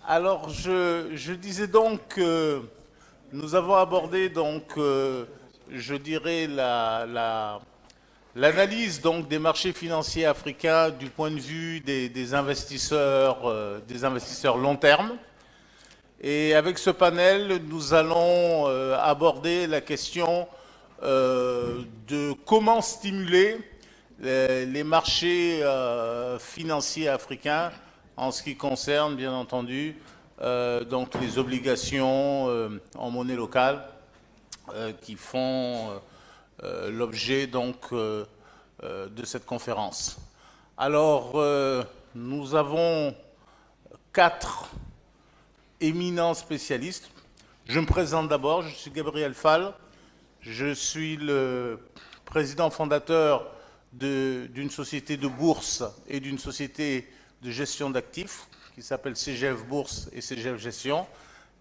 Alors, je disais donc que nous avons abordé donc, je dirais l'analyse donc des marchés financiers africains du point de vue des investisseurs long terme. Et avec ce panel, nous allons aborder la question de comment stimuler les marchés financiers africains en ce qui concerne, bien entendu, donc les obligations en monnaie locale qui font l'objet donc de cette conférence. Alors, nous avons quatre éminents spécialistes. Je me présente d'abord, je suis Gabriel Fall, je suis le président fondateur d'une société de bourse et d'une société de gestion d'actifs qui s'appelle CGF Bourse et CGF Gestion,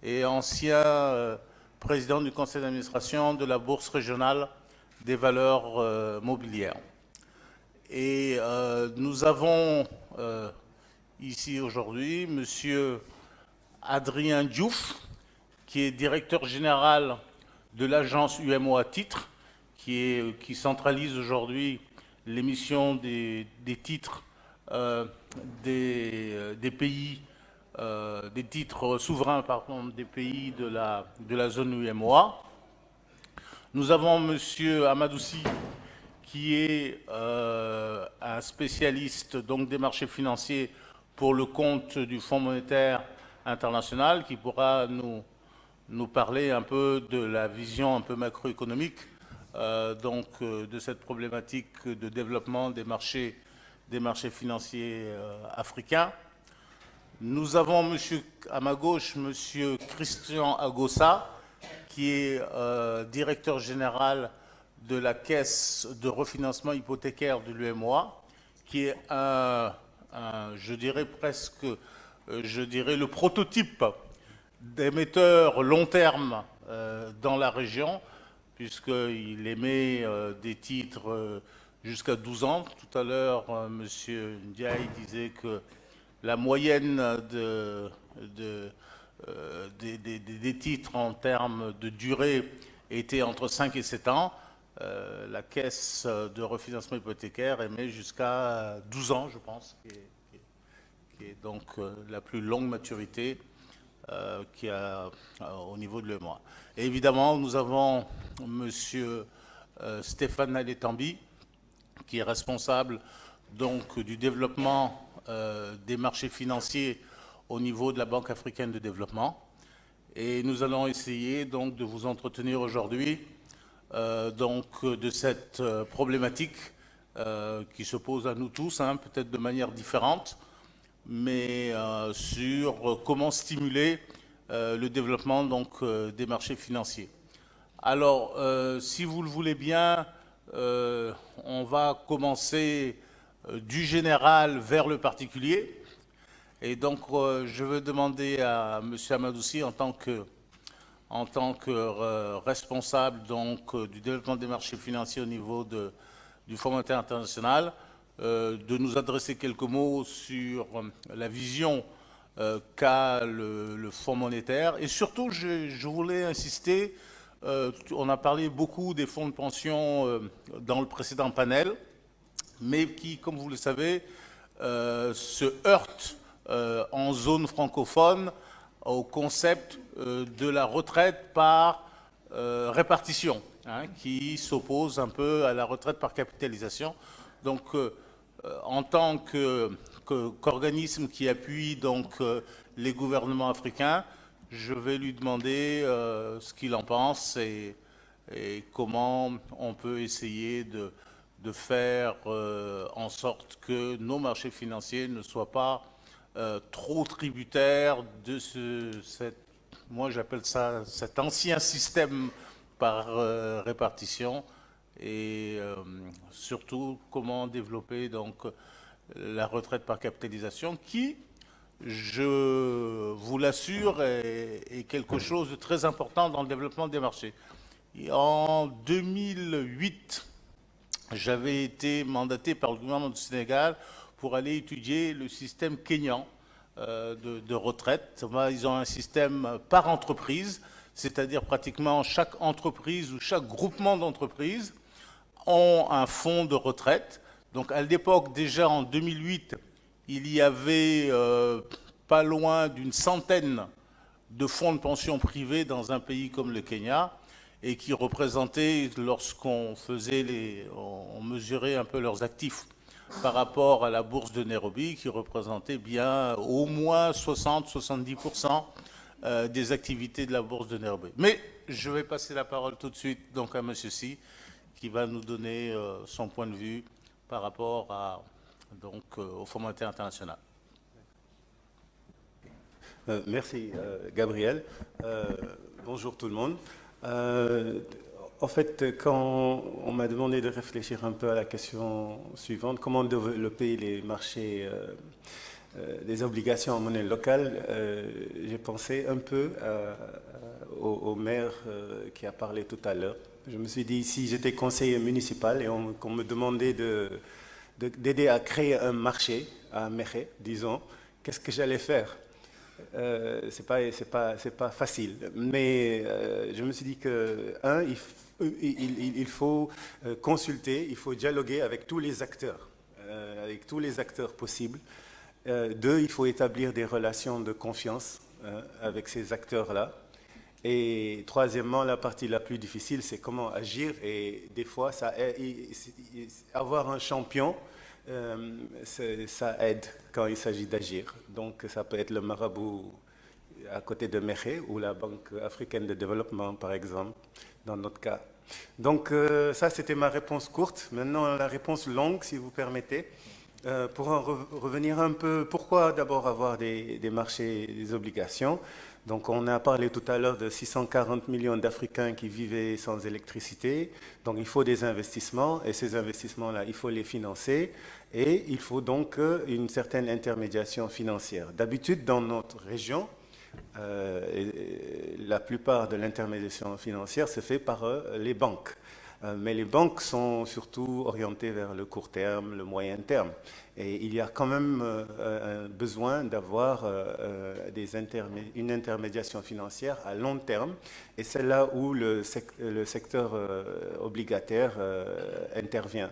et ancien président du conseil d'administration de la Bourse régionale des valeurs mobilières. Et nous avons ici aujourd'hui monsieur Adrien Diouf, qui est directeur général de l'agence UMOA Titres, qui centralise aujourd'hui l'émission des titres des pays, des titres souverains pardon, des pays de la zone UMOA. Nous avons monsieur Amadoussi, qui est un spécialiste donc, des marchés financiers pour le compte du Fonds monétaire international, qui pourra nous parler un peu de la vision un peu macroéconomique de cette problématique de développement des marchés financiers africains. Nous avons à ma gauche monsieur Christian Agossa, qui est directeur général de la caisse de refinancement hypothécaire de l'UMOA, qui est je dirais presque le prototype d'émetteur long terme dans la région, puisqu'il émet des titres jusqu'à 12 ans. Tout à l'heure, M. Ndiaye disait que la moyenne des titres en termes de durée était entre 5 et 7 ans. La caisse de refinancement hypothécaire émet jusqu'à 12 ans, je pense, qui est donc la plus longue maturité qu'il y a au niveau de l'EMOA. Et évidemment, nous avons monsieur Stéphane Naletambi, qui est responsable donc du développement des marchés financiers au niveau de la Banque africaine de développement. Et nous allons essayer donc de vous entretenir aujourd'hui de cette problématique qui se pose à nous tous, peut-être de manière différente, mais sur comment stimuler le développement donc, des marchés financiers. Alors, si vous le voulez bien, on va commencer du général vers le particulier. Et donc, je veux demander à M. Amadoussi, en tant que responsable donc, du développement des marchés financiers au niveau du Fonds monétaire international, de nous adresser quelques mots sur la vision qu'a le Fonds monétaire. Et surtout, je voulais insister, on a parlé beaucoup des fonds de pension dans le précédent panel, mais qui, comme vous le savez, se heurtent en zone francophone au concept de la retraite par répartition, qui s'oppose un peu à la retraite par capitalisation. Donc, en tant qu'organisme qui appuie donc les gouvernements africains, je vais lui demander ce qu'il en pense et comment on peut essayer de faire en sorte que nos marchés financiers ne soient pas trop tributaires de moi j'appelle ça cet ancien système par répartition, et surtout comment développer donc la retraite par capitalisation qui, je vous l'assure, est quelque chose de très important dans le développement des marchés. Et en 2008, j'avais été mandaté par le gouvernement du Sénégal pour aller étudier le système kényan de retraite. Ils ont un système par entreprise, c'est-à-dire pratiquement chaque entreprise ou chaque groupement d'entreprises ont un fonds de retraite. Donc à l'époque, déjà en 2008, il y avait pas loin d'une centaine de fonds de pension privés dans un pays comme le Kenya et qui représentaient, lorsqu'on on mesurait un peu leurs actifs par rapport à la bourse de Nairobi, qui représentait bien au moins 60-70% des activités de la bourse de Nairobi. Mais je vais passer la parole tout de suite donc à M. Si, qui va nous donner son point de vue par rapport au Fonds monétaire international. Merci Gabriel. Bonjour tout le monde. En fait, quand on m'a demandé de réfléchir un peu à la question suivante, comment développer les marchés des obligations en monnaie locale, j'ai pensé un peu au maire qui a parlé tout à l'heure. Je me suis dit, si j'étais conseiller municipal et qu'on me demandait d'aider à créer un marché à Mékhé, disons, qu'est-ce que j'allais faire? C'est pas facile, mais je me suis dit que il faut consulter, il faut dialoguer avec tous les acteurs possibles. Deux, il faut établir des relations de confiance avec ces acteurs-là. Et troisièmement, la partie la plus difficile, c'est comment agir. Et des fois, avoir un champion, ça aide quand il s'agit d'agir. Donc, ça peut être le marabout à côté de Mékhé ou la Banque africaine de développement, par exemple, dans notre cas. Donc, ça, c'était ma réponse courte. Maintenant, la réponse longue, si vous permettez. Pour en revenir un peu, pourquoi d'abord avoir des marchés, des obligations? Donc, on a parlé tout à l'heure de 640 millions d'Africains qui vivaient sans électricité. Donc, il faut des investissements et ces investissements-là, il faut les financer et il faut donc une certaine intermédiation financière. D'habitude, dans notre région, la plupart de l'intermédiation financière se fait par les banques. Mais les banques sont surtout orientées vers le court terme, le moyen terme. Et il y a quand même besoin d'avoir une intermédiation financière à long terme. Et c'est là où le secteur obligataire intervient.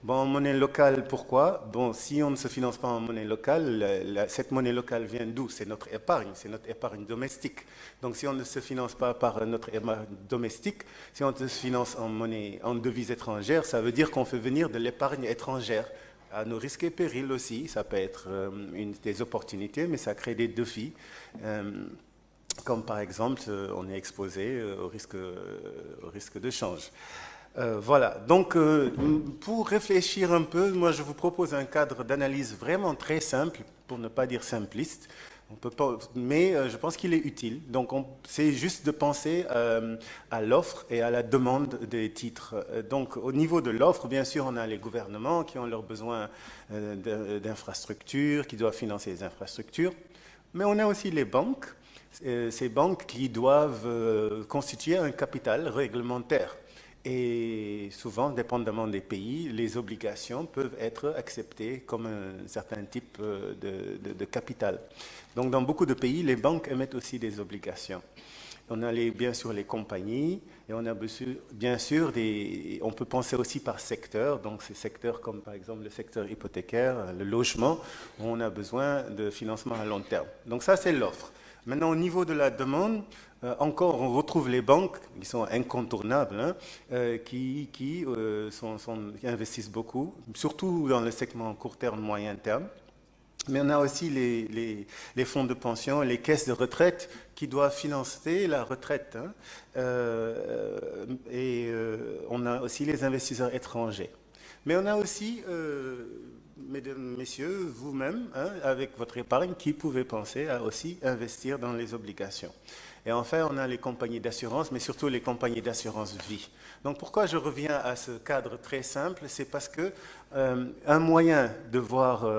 Bon, en monnaie locale, pourquoi? Bon, si on ne se finance pas en monnaie locale, cette monnaie locale vient d'où? C'est notre épargne domestique. Donc, si on ne se finance pas par notre épargne domestique, si on se finance en devise étrangère, ça veut dire qu'on fait venir de l'épargne étrangère. À nos risques et périls aussi, ça peut être des opportunités, mais ça crée des défis. Comme par exemple, on est exposé au risque de change. Voilà, donc pour réfléchir un peu, moi je vous propose un cadre d'analyse vraiment très simple, pour ne pas dire simpliste, mais je pense qu'il est utile. Donc c'est juste de penser à l'offre et à la demande des titres. Donc au niveau de l'offre, bien sûr, on a les gouvernements qui ont leurs besoins d'infrastructures, qui doivent financer les infrastructures, mais on a aussi les banques, ces banques qui doivent constituer un capital réglementaire. Et souvent, dépendamment des pays, les obligations peuvent être acceptées comme un certain type de capital. Donc, dans beaucoup de pays, les banques émettent aussi des obligations. On a bien sûr les compagnies et on a bien sûr on peut penser aussi par secteur. Donc, ces secteurs comme par exemple le secteur hypothécaire, le logement, où on a besoin de financement à long terme. Donc, ça, c'est l'offre. Maintenant, au niveau de la demande, encore, on retrouve les banques qui sont incontournables, qui investissent beaucoup, surtout dans le segment court terme, moyen terme. Mais on a aussi les fonds de pension, les caisses de retraite qui doivent financer la retraite. On a aussi les investisseurs étrangers. Mais on a aussi, mesdames, messieurs, vous-même, avec votre épargne, qui pouvez penser à aussi investir dans les obligations. Et enfin, on a les compagnies d'assurance, mais surtout les compagnies d'assurance vie. Donc pourquoi je reviens à ce cadre très simple? C'est parce que un moyen de voir,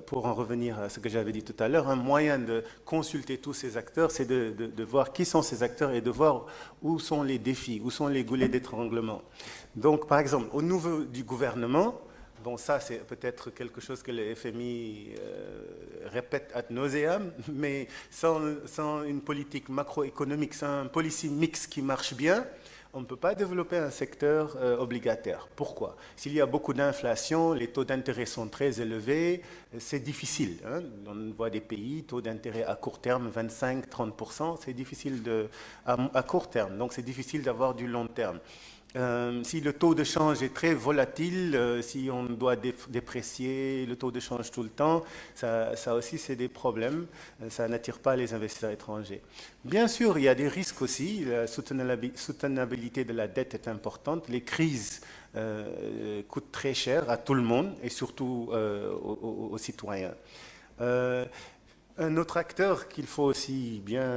pour en revenir à ce que j'avais dit tout à l'heure, un moyen de consulter tous ces acteurs, c'est de voir qui sont ces acteurs et de voir où sont les défis, où sont les goulets d'étranglement. Donc par exemple, au niveau du gouvernement, Bon, ça, c'est peut-être quelque chose que le FMI répète ad nauseam, mais sans une politique macroéconomique, sans un policy mix qui marche bien, on ne peut pas développer un secteur obligataire. Pourquoi? S'il y a beaucoup d'inflation, les taux d'intérêt sont très élevés, c'est difficile. Hein. On voit des pays, taux d'intérêt à court terme, 25-30%, c'est difficile à court terme, donc c'est difficile d'avoir du long terme. Si le taux de change est très volatile, si on doit déprécier le taux de change tout le temps, ça aussi c'est des problèmes, ça n'attire pas les investisseurs étrangers. Bien sûr, il y a des risques aussi, la soutenabilité de la dette est importante, les crises coûtent très cher à tout le monde et surtout aux citoyens. Un autre acteur qu'il faut aussi bien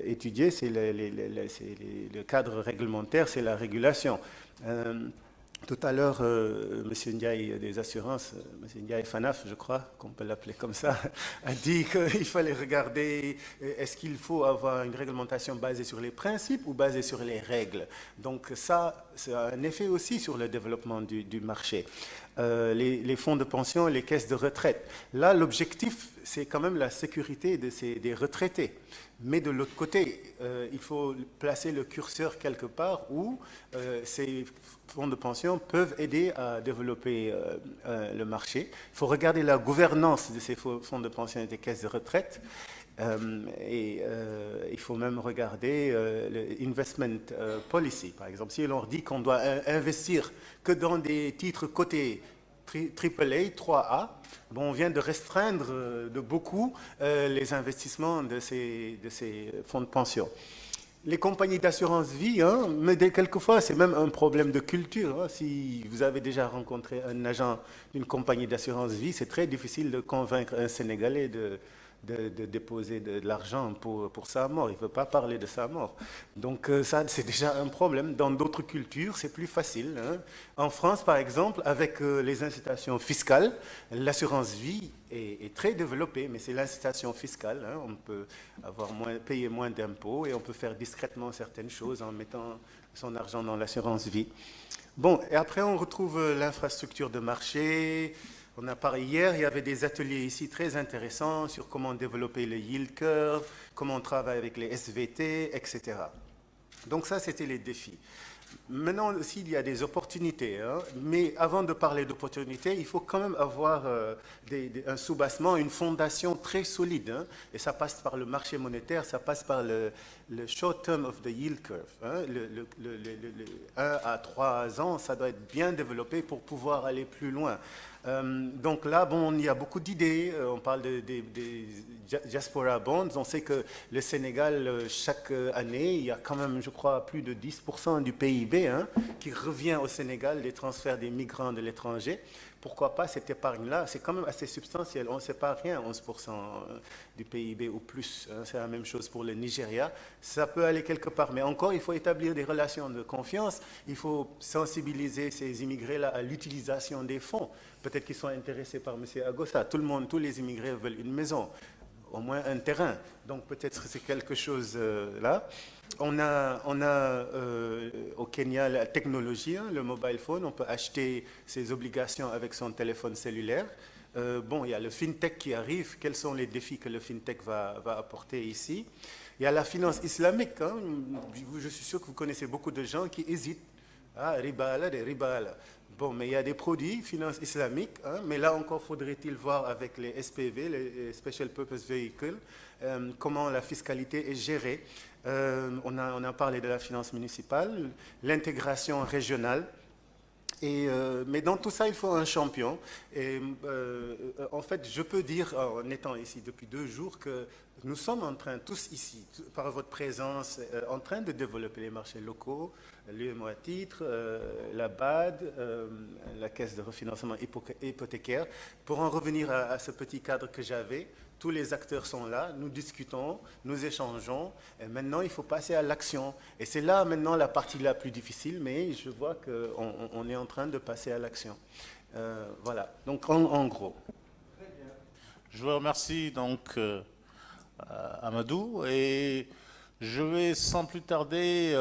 étudier, c'est le cadre réglementaire, c'est la régulation. Tout à l'heure, M. Ndiaye des assurances, M. Ndiaye Fanaf, je crois qu'on peut l'appeler comme ça, a dit qu'il fallait regarder est-ce qu'il faut avoir une réglementation basée sur les principes ou basée sur les règles. Donc ça a un effet aussi sur le développement du marché. Les fonds de pension, les caisses de retraite. Là, l'objectif, c'est quand même la sécurité des retraités. Mais de l'autre côté, il faut placer le curseur quelque part où ces fonds de pension peuvent aider à développer le marché. Il faut regarder la gouvernance de ces fonds de pension et des caisses de retraite. Il faut même regarder l'investment policy. Par exemple, si l'on dit qu'on doit investir que dans des titres cotés AAA, 3A, bon, on vient de restreindre de beaucoup les investissements de ces fonds de pension. Les compagnies d'assurance vie, hein, mais quelquefois c'est même un problème de culture. Hein. Si vous avez déjà rencontré un agent d'une compagnie d'assurance vie, c'est très difficile de convaincre un Sénégalais de déposer de l'argent pour sa mort. Il ne veut pas parler de sa mort. Donc ça, c'est déjà un problème. Dans d'autres cultures, c'est plus facile. Hein. En France, par exemple, avec les incitations fiscales, l'assurance vie est très développée, mais c'est l'incitation fiscale. Hein. On peut payer moins d'impôts et on peut faire discrètement certaines choses en mettant son argent dans l'assurance vie. Bon, et après, on retrouve l'infrastructure de marché. On a parlé hier, il y avait des ateliers ici très intéressants sur comment développer le yield curve, comment on travaille avec les SVT, etc. Donc ça, c'était les défis. Maintenant aussi, il y a des opportunités. Hein, mais avant de parler d'opportunités, il faut quand même avoir un soubassement, une fondation très solide. Hein, et ça passe par le marché monétaire, ça passe par le short term of the yield curve. Hein, le 1 à 3 ans, ça doit être bien développé pour pouvoir aller plus loin. Donc là, bon, il y a beaucoup d'idées. On parle des diaspora bonds. On sait que le Sénégal, chaque année, il y a quand même, je crois, plus de 10% du PIB hein, qui revient au Sénégal des transferts des migrants de l'étranger. Pourquoi pas cette épargne-là? C'est quand même assez substantiel. On ne sait pas rien, 11% du PIB ou plus. Hein, c'est la même chose pour le Nigeria. Ça peut aller quelque part. Mais encore, il faut établir des relations de confiance. Il faut sensibiliser ces immigrés-là à l'utilisation des fonds. Peut-être qu'ils sont intéressés par M. Agosta. Tous les immigrés veulent une maison, au moins un terrain. Donc peut-être c'est quelque chose là. On a au Kenya la technologie, hein, le mobile phone. On peut acheter ses obligations avec son téléphone cellulaire. Bon, il y a le FinTech qui arrive. Quels sont les défis que le FinTech va apporter ici? Il y a la finance islamique. Hein. Je suis sûr que vous connaissez beaucoup de gens qui hésitent. Ah, riba là, riba là. Bon, mais il y a des produits, finance islamique, hein, mais là encore faudrait-il voir avec les SPV, les Special Purpose Vehicles, comment la fiscalité est gérée. On a parlé de la finance municipale, l'intégration régionale. Mais dans tout ça, il faut un champion. Et en fait, je peux dire, en étant ici depuis 2 jours, que nous sommes en train, tous ici, par votre présence, en train de développer les marchés locaux, l'UMO à titre, la BAD, la Caisse de refinancement hypothécaire. Pour en revenir à ce petit cadre que j'avais, tous les acteurs sont là, nous discutons, nous échangeons, et maintenant il faut passer à l'action. Et c'est là maintenant la partie la plus difficile, mais je vois qu'on est en train de passer à l'action. Voilà, donc en gros. Je vous remercie donc Amadou et je vais sans plus tarder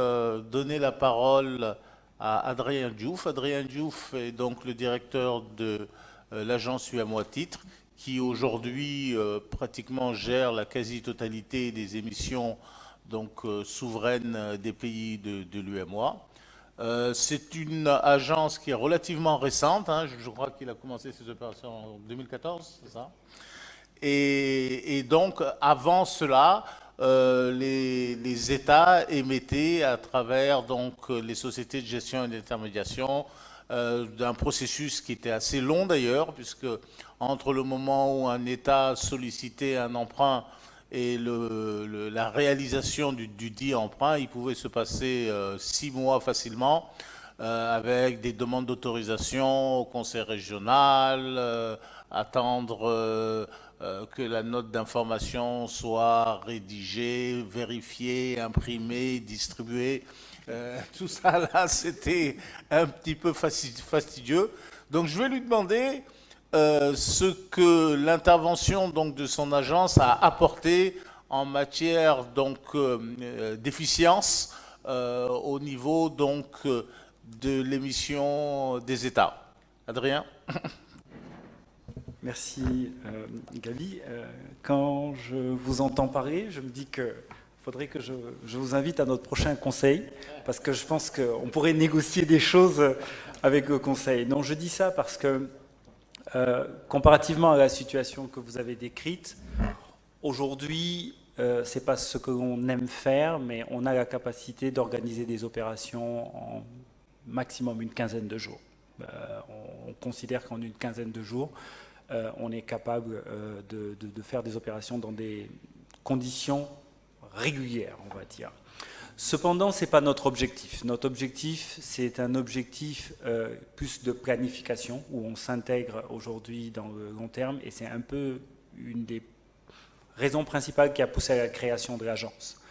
donner la parole à Adrien Diouf. Adrien Diouf est donc le directeur de l'agence UMOA Titres, qui aujourd'hui pratiquement gère la quasi-totalité des émissions donc, souveraines des pays de l'UMOA. C'est une agence qui est relativement récente, hein, je crois qu'il a commencé ses opérations en 2014, c'est ça? Et donc, avant cela, les États émettaient à travers donc, les sociétés de gestion et d'intermédiation d'un processus qui était assez long d'ailleurs, puisque entre le moment où un État sollicitait un emprunt et la réalisation du dit emprunt, il pouvait se passer 6 mois facilement, avec des demandes d'autorisation au conseil régional, attendre que la note d'information soit rédigée, vérifiée, imprimée, distribuée. Tout ça là, c'était un petit peu fastidieux. Donc je vais lui demander ce que l'intervention donc de son agence a apporté en matière donc d'efficience au niveau donc de l'émission des États. Adrien. Merci Gaby. Quand je vous entends parler, je me dis que faudrait que je vous invite à notre prochain conseil, parce que je pense qu'on pourrait négocier des choses avec le conseil. Non, je dis ça parce que comparativement à la situation que vous avez décrite, aujourd'hui, c'est pas ce que l'on aime faire, mais on a la capacité d'organiser des opérations en maximum une quinzaine de jours. On considère qu'en une quinzaine de jours, on est capable de faire des opérations dans des conditions régulières, on va dire. Cependant, ce n'est pas notre objectif. Notre objectif, c'est un objectif plus de planification, où on s'intègre aujourd'hui dans le long terme, et c'est un peu une des raisons principales qui a poussé à la création de l'agence.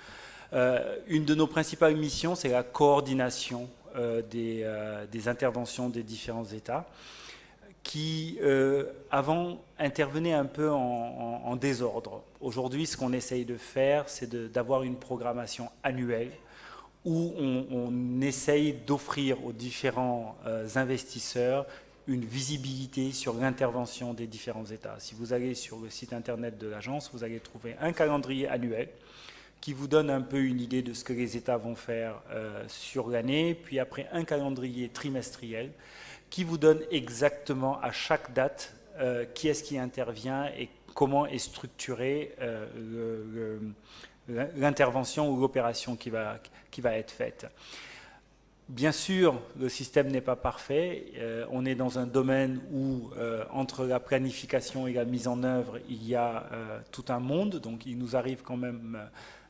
Une de nos principales missions, c'est la coordination des interventions des différents États, qui avant intervenaient un peu en désordre. Aujourd'hui, ce qu'on essaye de faire, c'est d'avoir une programmation annuelle où on essaye d'offrir aux différents investisseurs une visibilité sur l'intervention des différents États. Si vous allez sur le site internet de l'agence, vous allez trouver un calendrier annuel qui vous donne un peu une idée de ce que les États vont faire sur l'année, puis après un calendrier trimestriel qui vous donne exactement à chaque date qui est-ce qui intervient et comment est structurée l'intervention ou l'opération qui va être faite. Bien sûr, le système n'est pas parfait. On est dans un domaine où, entre la planification et la mise en œuvre, il y a tout un monde. Donc, il nous arrive quand même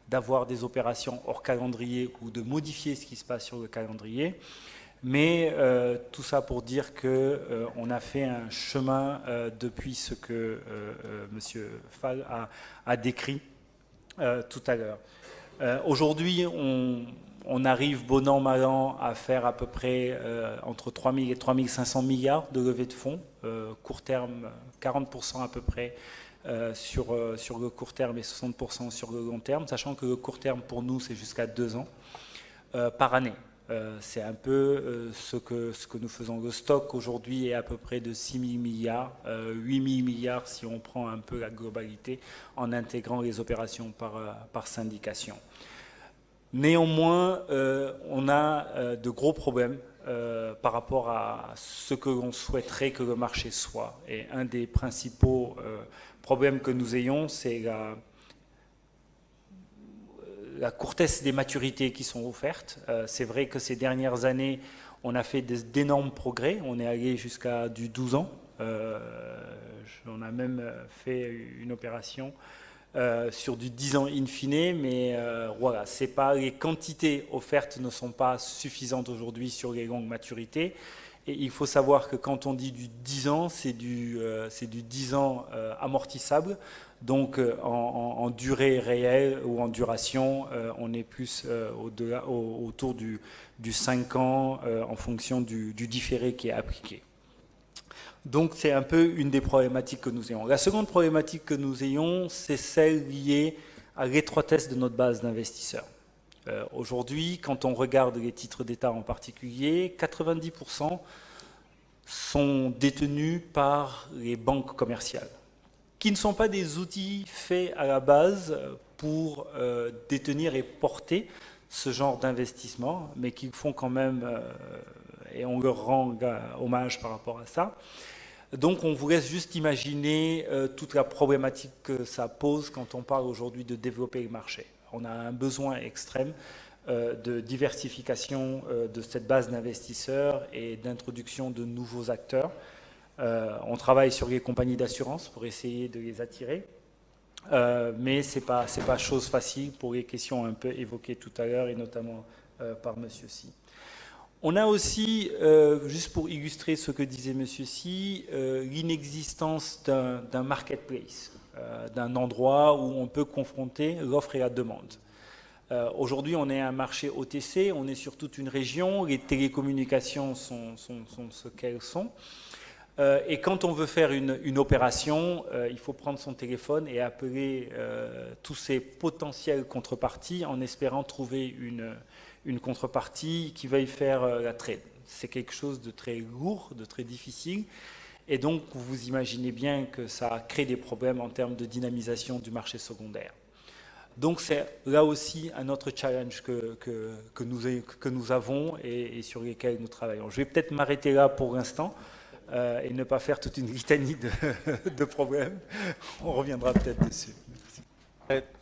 d'avoir des opérations hors calendrier ou de modifier ce qui se passe sur le calendrier. Mais tout ça pour dire qu'on a fait un chemin depuis ce que M. Fall a décrit tout à l'heure. Aujourd'hui, on arrive bon an, mal an à faire à peu près entre 3 000 et 3 500 milliards de levée de fonds, court terme 40% à peu près sur le court terme et 60% sur le long terme, sachant que le court terme pour nous c'est jusqu'à 2 ans par année. C'est un peu ce que nous faisons. Le stock aujourd'hui est à peu près de 6 000 milliards, 8 000 milliards si on prend un peu la globalité en intégrant les opérations par syndication. Néanmoins, on a de gros problèmes par rapport à ce que l'on souhaiterait que le marché soit. Et un des principaux problèmes que nous ayons, c'est la courtesse des maturités qui sont offertes. C'est vrai que ces dernières années, on a fait d'énormes progrès. On est allé jusqu'à du 12 ans. On a même fait une opération sur du 10 ans in fine, mais voilà, c'est pas, les quantités offertes ne sont pas suffisantes aujourd'hui sur les longues maturités. Et il faut savoir que quand on dit du 10 ans, c'est du 10 ans amortissable. Donc en durée réelle ou en duration, on est plus autour du 5 ans en fonction du différé qui est appliqué. Donc c'est un peu une des problématiques que nous ayons. La seconde problématique que nous ayons, c'est celle liée à l'étroitesse de notre base d'investisseurs. Aujourd'hui, quand on regarde les titres d'État en particulier, 90% sont détenus par les banques commerciales, qui ne sont pas des outils faits à la base pour détenir et porter ce genre d'investissement, mais qui font quand même, et on leur rend hommage par rapport à ça. Donc on vous laisse juste imaginer toute la problématique que ça pose quand on parle aujourd'hui de développer le marché. On a un besoin extrême de diversification de cette base d'investisseurs et d'introduction de nouveaux acteurs. On travaille sur les compagnies d'assurance pour essayer de les attirer, mais ce n'est pas chose facile pour les questions un peu évoquées tout à l'heure et notamment par M. Sy. On a aussi, juste pour illustrer ce que disait M. Sy, l'inexistence d'un marketplace, d'un endroit où on peut confronter l'offre et la demande. Aujourd'hui, on est un marché OTC, on est sur toute une région, les télécommunications sont ce qu'elles sont. Et quand on veut faire une opération, il faut prendre son téléphone et appeler tous ces potentiels contreparties en espérant trouver une contrepartie qui veuille faire la trade. C'est quelque chose de très lourd, de très difficile. Et donc, vous imaginez bien que ça crée des problèmes en termes de dynamisation du marché secondaire. Donc, c'est là aussi un autre challenge que nous avons et sur lesquels nous travaillons. Je vais peut-être m'arrêter là pour l'instant et ne pas faire toute une litanie de problèmes. On reviendra peut-être dessus. Merci.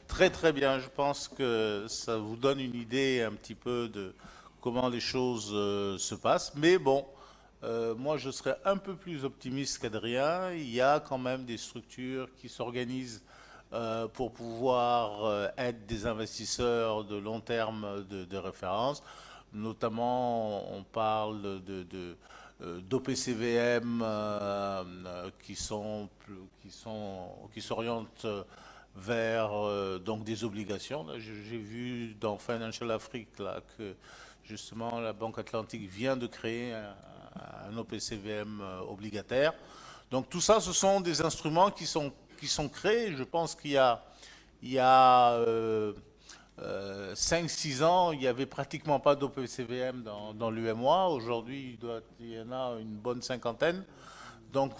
Très très bien, je pense que ça vous donne une idée un petit peu de comment les choses se passent. Mais bon, moi je serais un peu plus optimiste qu'Adrien. Il y a quand même des structures qui s'organisent pour pouvoir être des investisseurs de long terme de référence. Notamment, on parle d'OPCVM qui s'orientent vers donc des obligations. J'ai vu dans Financial Afrique là, que justement la Banque Atlantique vient de créer un OPCVM obligataire. Donc tout ça, ce sont des instruments qui sont créés. Je pense qu'il y a 5-6 ans, il n'y avait pratiquement pas d'OPCVM dans l'UMOA. Aujourd'hui, il y en a une bonne cinquantaine. Donc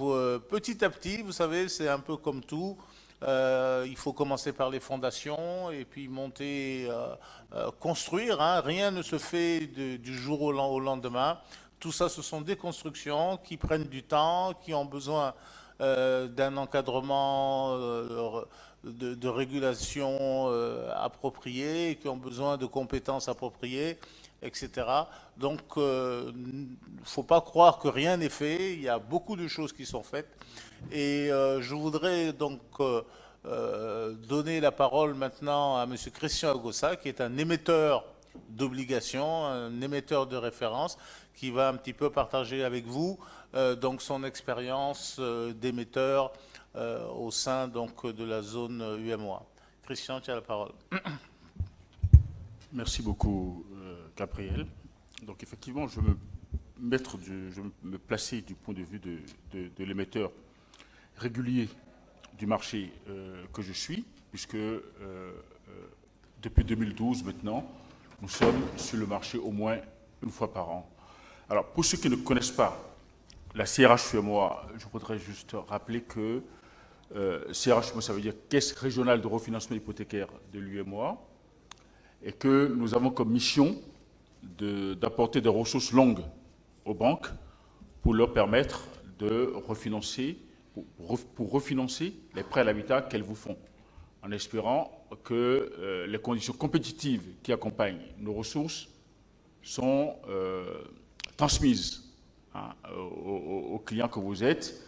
petit à petit, vous savez, c'est un peu comme tout. Il faut commencer par les fondations et puis monter, construire. Hein. Rien ne se fait du jour au lendemain. Tout ça, ce sont des constructions qui prennent du temps, qui ont besoin d'un encadrement de régulation appropriée, qui ont besoin de compétences appropriées, etc. Donc, il ne faut pas croire que rien n'est fait. Il y a beaucoup de choses qui sont faites. Et je voudrais donc donner la parole maintenant à M. Christian Agossa, qui est un émetteur d'obligations, un émetteur de référence, qui va un petit peu partager avec vous donc son expérience d'émetteur au sein donc, de la zone UMOA. Christian, tu as la parole. Merci beaucoup, Gabriel. Donc effectivement, je vais me placer du point de vue de l'émetteur régulier du marché que je suis, puisque depuis 2012 maintenant, nous sommes sur le marché au moins une fois par an. Alors, pour ceux qui ne connaissent pas la CRH-UMOA, je voudrais juste rappeler que CRH-UMOA, ça veut dire Caisse régionale de refinancement hypothécaire de l'UMOA, et que nous avons comme mission d'apporter des ressources longues aux banques pour leur permettre de refinancer, pour refinancer les prêts à l'habitat qu'elles vous font, en espérant que les conditions compétitives qui accompagnent nos ressources sont transmises aux clients que vous êtes.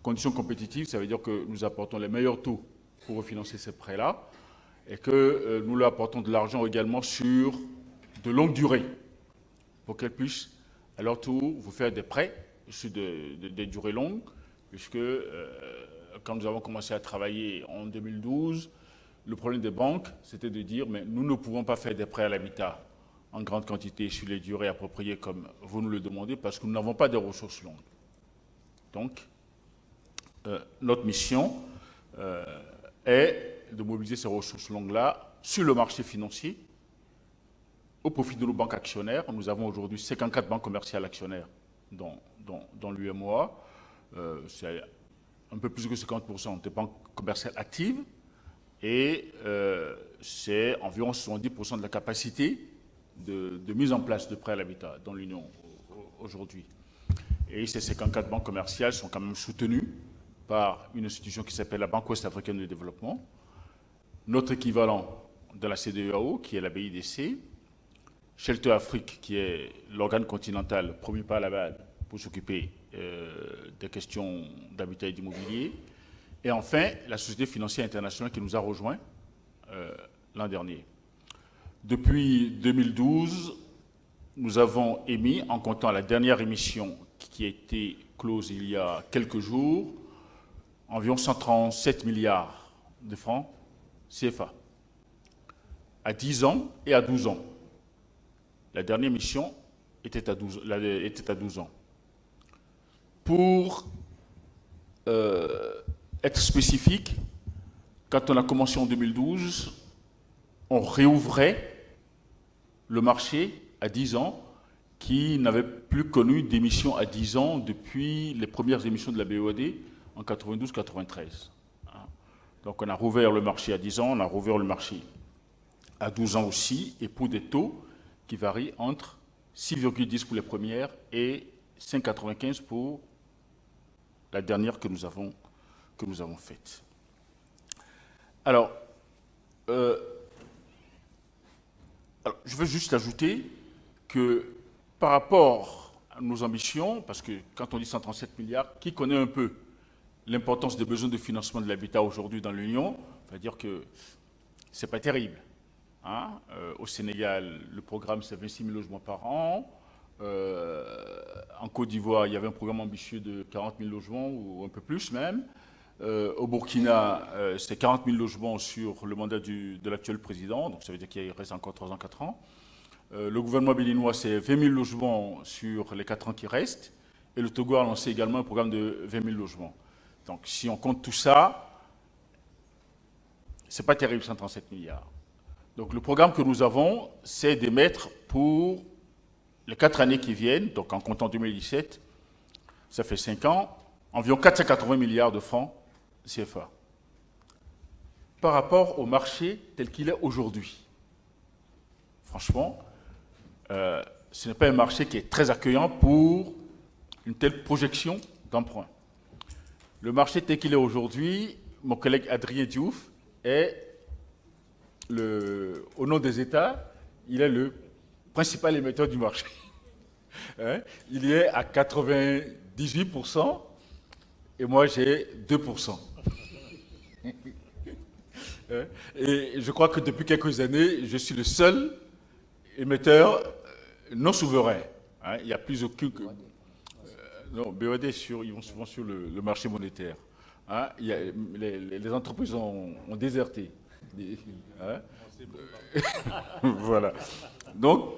Conditions compétitives, ça veut dire que nous apportons les meilleurs taux pour refinancer ces prêts-là et que nous leur apportons de l'argent également sur de longue durée pour qu'elles puissent à leur tour vous faire des prêts sur des durées longues, puisque quand nous avons commencé à travailler en 2012, le problème des banques, c'était de dire mais nous ne pouvons pas faire des prêts à l'habitat en grande quantité sur les durées appropriées comme vous nous le demandez parce que nous n'avons pas de ressources longues. Donc, notre mission est de mobiliser ces ressources longues-là sur le marché financier au profit de nos banques actionnaires. Nous avons aujourd'hui 54 banques commerciales actionnaires dans l'UMOA. C'est un peu plus que 50% des banques commerciales actives et c'est environ 70% de la capacité de mise en place de prêts à l'habitat dans l'Union aujourd'hui. Et ces 54 banques commerciales sont quand même soutenues par une institution qui s'appelle la Banque ouest-africaine de développement, notre équivalent de la CEDEAO, qui est la BIDC, Shelter Afrique, qui est l'organe continental promu par la BAD pour s'occuper des questions d'habitat et d'immobilier, et enfin la Société financière internationale qui nous a rejoints l'an dernier. Depuis 2012, nous avons émis, en comptant la dernière émission qui a été close il y a quelques jours, environ 137 milliards de francs CFA, à 10 ans et à 12 ans. La dernière émission était à 12 ans. Pour être spécifique, quand on a commencé en 2012, on réouvrait le marché à 10 ans qui n'avait plus connu d'émissions à 10 ans depuis les premières émissions de la BOAD en 92-93. Donc on a rouvert le marché à 10 ans, on a rouvert le marché à 12 ans aussi, et pour des taux qui varient entre 6,10 pour les premières et 5,95 pour la dernière que nous avons faite. Alors, je veux juste ajouter que par rapport à nos ambitions, parce que quand on dit 137 milliards, qui connaît un peu l'importance des besoins de financement de l'habitat aujourd'hui dans l'Union, va dire que ce n'est pas terrible. Au Sénégal, le programme, c'est 26 000 logements par an. En Côte d'Ivoire, il y avait un programme ambitieux de 40 000 logements, ou un peu plus même. Au Burkina, c'est 40 000 logements sur le mandat de l'actuel président, donc ça veut dire qu'il reste encore 3 ans, 4 ans. Le gouvernement béninois, c'est 20 000 logements sur les 4 ans qui restent. Et le Togo a lancé également un programme de 20 000 logements. Donc si on compte tout ça, ce n'est pas terrible, 137 milliards. Donc le programme que nous avons, c'est d'émettre pour les 4 années qui viennent, donc en comptant 2017, ça fait 5 ans, environ 480 milliards de francs CFA. Par rapport au marché tel qu'il est aujourd'hui. Franchement, ce n'est pas un marché qui est très accueillant pour une telle projection d'emprunt. Le marché tel qu'il est aujourd'hui, mon collègue Adrien Diouf est, au nom des États, il est le principal émetteur du marché. Il y est à 98% et moi j'ai 2%. Et je crois que depuis quelques années, je suis le seul émetteur non souverain. Il n'y a plus aucun... non, BOAD, ils vont souvent sur le marché monétaire. Les entreprises ont déserté. Voilà. Donc,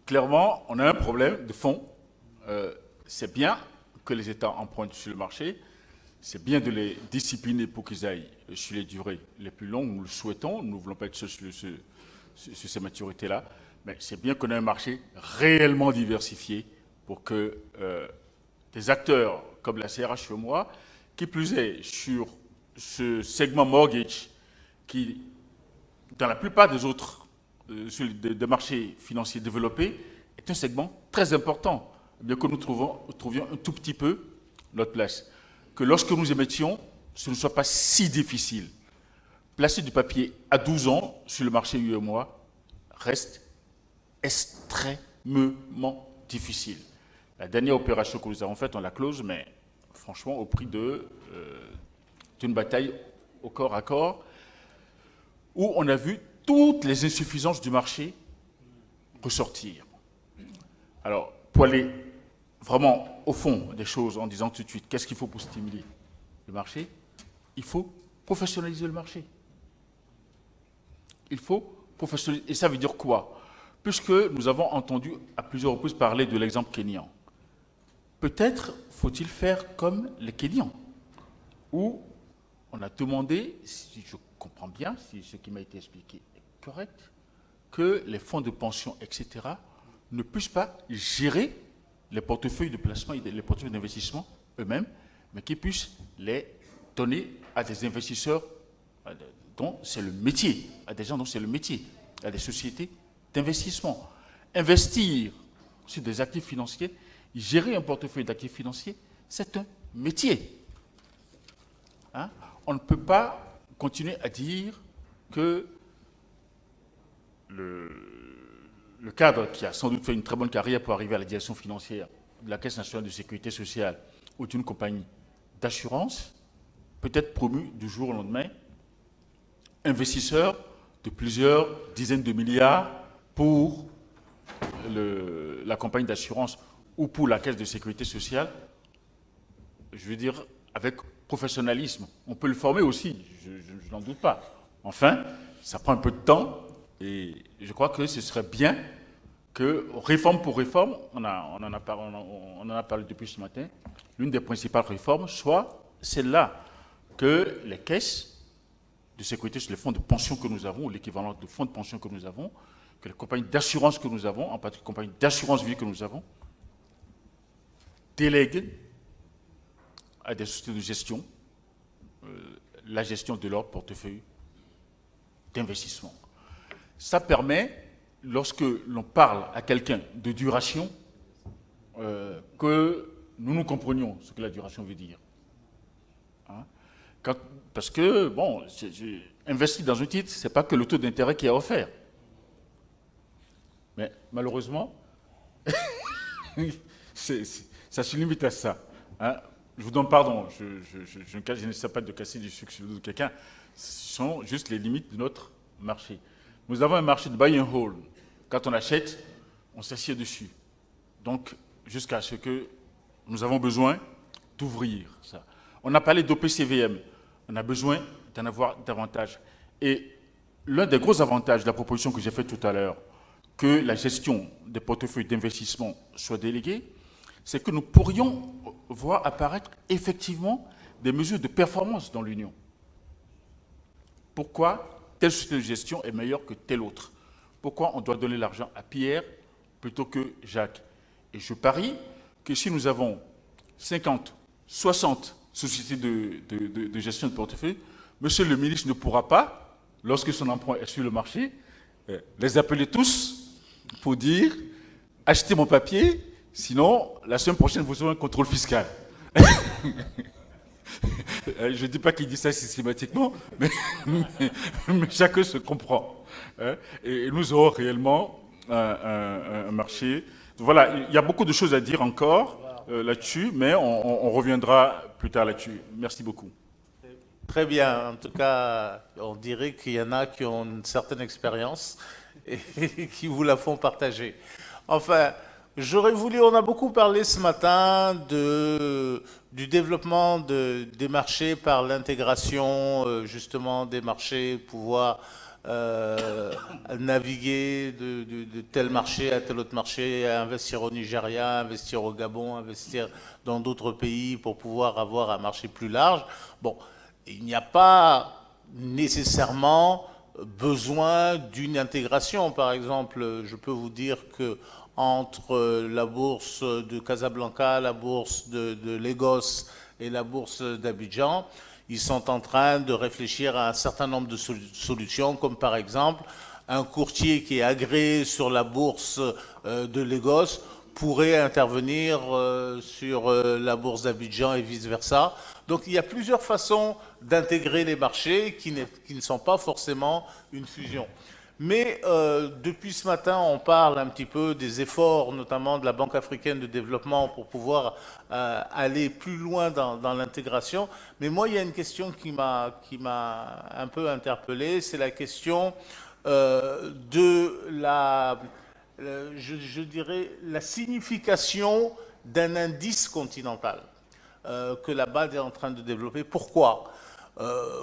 clairement, on a un problème de fond. C'est bien que les États empruntent sur le marché. C'est bien de les discipliner pour qu'ils aillent sur les durées les plus longues. Nous le souhaitons. Nous ne voulons pas être sur ces maturités-là. Mais c'est bien qu'on ait un marché réellement diversifié pour que des acteurs comme la CRH chez moi, qui plus est sur ce segment mortgage, qui, dans la plupart des autres des marchés financiers développés, est un segment très important, bien que nous trouvions un tout petit peu notre place. Que lorsque nous émettions, ce ne soit pas si difficile. Placer du papier à 12 ans sur le marché UEMOA reste extrêmement difficile. La dernière opération que nous avons faite, on l'a close, mais franchement au prix d'une bataille au corps à corps, où on a vu toutes les insuffisances du marché ressortir. Alors, pour aller vraiment au fond des choses, en disant tout de suite, qu'est-ce qu'il faut pour stimuler le marché? Il faut professionnaliser le marché. Il faut professionnaliser. Et ça veut dire quoi? Puisque nous avons entendu à plusieurs reprises parler de l'exemple kényan. Peut-être faut-il faire comme les Kenyans, où on a demandé, si je comprends bien, si ce qui m'a été expliqué est correct, que les fonds de pension, etc., ne puissent pas gérer les portefeuilles de placement et les portefeuilles d'investissement eux-mêmes, mais qu'ils puissent les donner à des investisseurs dont c'est le métier, à des gens dont c'est le métier, à des sociétés d'investissement. Investir sur des actifs financiers, gérer un portefeuille d'actifs financiers, c'est un métier. Hein? On ne peut pas continuer à dire que le cadre qui a sans doute fait une très bonne carrière pour arriver à la direction financière de la Caisse nationale de sécurité sociale ou d'une compagnie d'assurance peut être promu du jour au lendemain investisseur de plusieurs dizaines de milliards pour la compagnie d'assurance ou pour la Caisse de sécurité sociale, je veux dire, avec professionnalisme. On peut le former aussi, je n'en doute pas. Enfin, ça prend un peu de temps et je crois que ce serait bien que, réforme pour réforme, on en a parlé depuis ce matin, l'une des principales réformes soit celle-là, que les caisses de sécurité sur les fonds de pension que nous avons, ou l'équivalent de fonds de pension que nous avons, que les compagnies d'assurance que nous avons, en particulier les compagnies d'assurance vie que nous avons, délèguent à des sociétés de gestion la gestion de leur portefeuille d'investissement. Ça permet, lorsque l'on parle à quelqu'un de duration, que nous nous comprenions ce que la duration veut dire. Hein? Parce que, bon, investir dans un titre, ce n'est pas que le taux d'intérêt qui est offert. Mais malheureusement, ça se limite à ça. Hein? Je vous donne pardon, je n'essaie pas de casser du sucre sur le dos de quelqu'un. Ce sont juste les limites de notre marché. Nous avons un marché de buy and hold. Quand on achète, on s'assied dessus. Donc, jusqu'à ce que nous avons besoin d'ouvrir ça. On a parlé d'OPCVM. On a besoin d'en avoir davantage. Et l'un des gros avantages de la proposition que j'ai faite tout à l'heure, que la gestion des portefeuilles d'investissement soit déléguée, c'est que nous pourrions voir apparaître effectivement des mesures de performance dans l'Union. Pourquoi telle société de gestion est meilleure que telle autre? Pourquoi on doit donner l'argent à Pierre plutôt que Jacques? Et je parie que si nous avons 50, 60 sociétés de gestion de portefeuille, monsieur le ministre ne pourra pas, lorsque son emprunt est sur le marché, les appeler tous pour dire « achetez mon papier ». Sinon, la semaine prochaine, vous aurez un contrôle fiscal. Je ne dis pas qu'il dit ça systématiquement, mais chacun se comprend. Et nous aurons réellement un marché. Voilà, il y a beaucoup de choses à dire encore là-dessus, mais on reviendra plus tard là-dessus. Merci beaucoup. Très bien. En tout cas, on dirait qu'il y en a qui ont une certaine expérience et qui vous la font partager. Enfin, j'aurais voulu, on a beaucoup parlé ce matin du développement des marchés par l'intégration justement des marchés, pouvoir naviguer de tel marché à tel autre marché, investir au Nigeria, investir au Gabon, investir dans d'autres pays pour pouvoir avoir un marché plus large. Bon, il n'y a pas nécessairement besoin d'une intégration. Par exemple, je peux vous dire que entre la bourse de Casablanca, la bourse de Lagos et la bourse d'Abidjan, ils sont en train de réfléchir à un certain nombre de solutions, comme par exemple un courtier qui est agréé sur la bourse de Lagos pourrait intervenir sur la bourse d'Abidjan et vice-versa. Donc il y a plusieurs façons d'intégrer les marchés qui ne sont pas forcément une fusion. Mais depuis ce matin, on parle un petit peu des efforts, notamment de la Banque africaine de développement, pour pouvoir aller plus loin dans l'intégration. Mais moi, il y a une question qui m'a un peu interpellé, c'est la question de je dirais, la signification d'un indice continental que la BAD est en train de développer. Pourquoi ?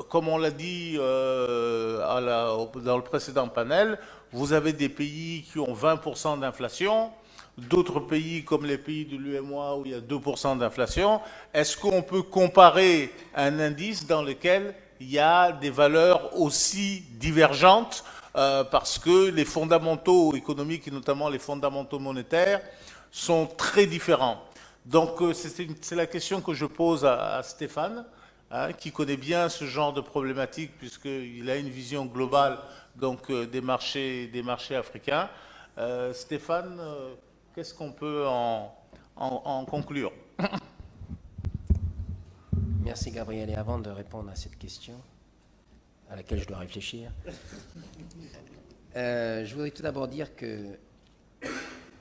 Comme on l'a dit dans le précédent panel, vous avez des pays qui ont 20% d'inflation, d'autres pays comme les pays de l'UEMOA où il y a 2% d'inflation. Est-ce qu'on peut comparer un indice dans lequel il y a des valeurs aussi divergentes parce que les fondamentaux économiques et notamment les fondamentaux monétaires sont très différents. Donc c'est la question que je pose à Stéphane, hein, qui connaît bien ce genre de problématique puisqu'il a une vision globale donc, des marchés africains. Stéphane, qu'est-ce qu'on peut en conclure? Merci Gabriel. Et avant de répondre à cette question, à laquelle je dois réfléchir, je voudrais tout d'abord dire que,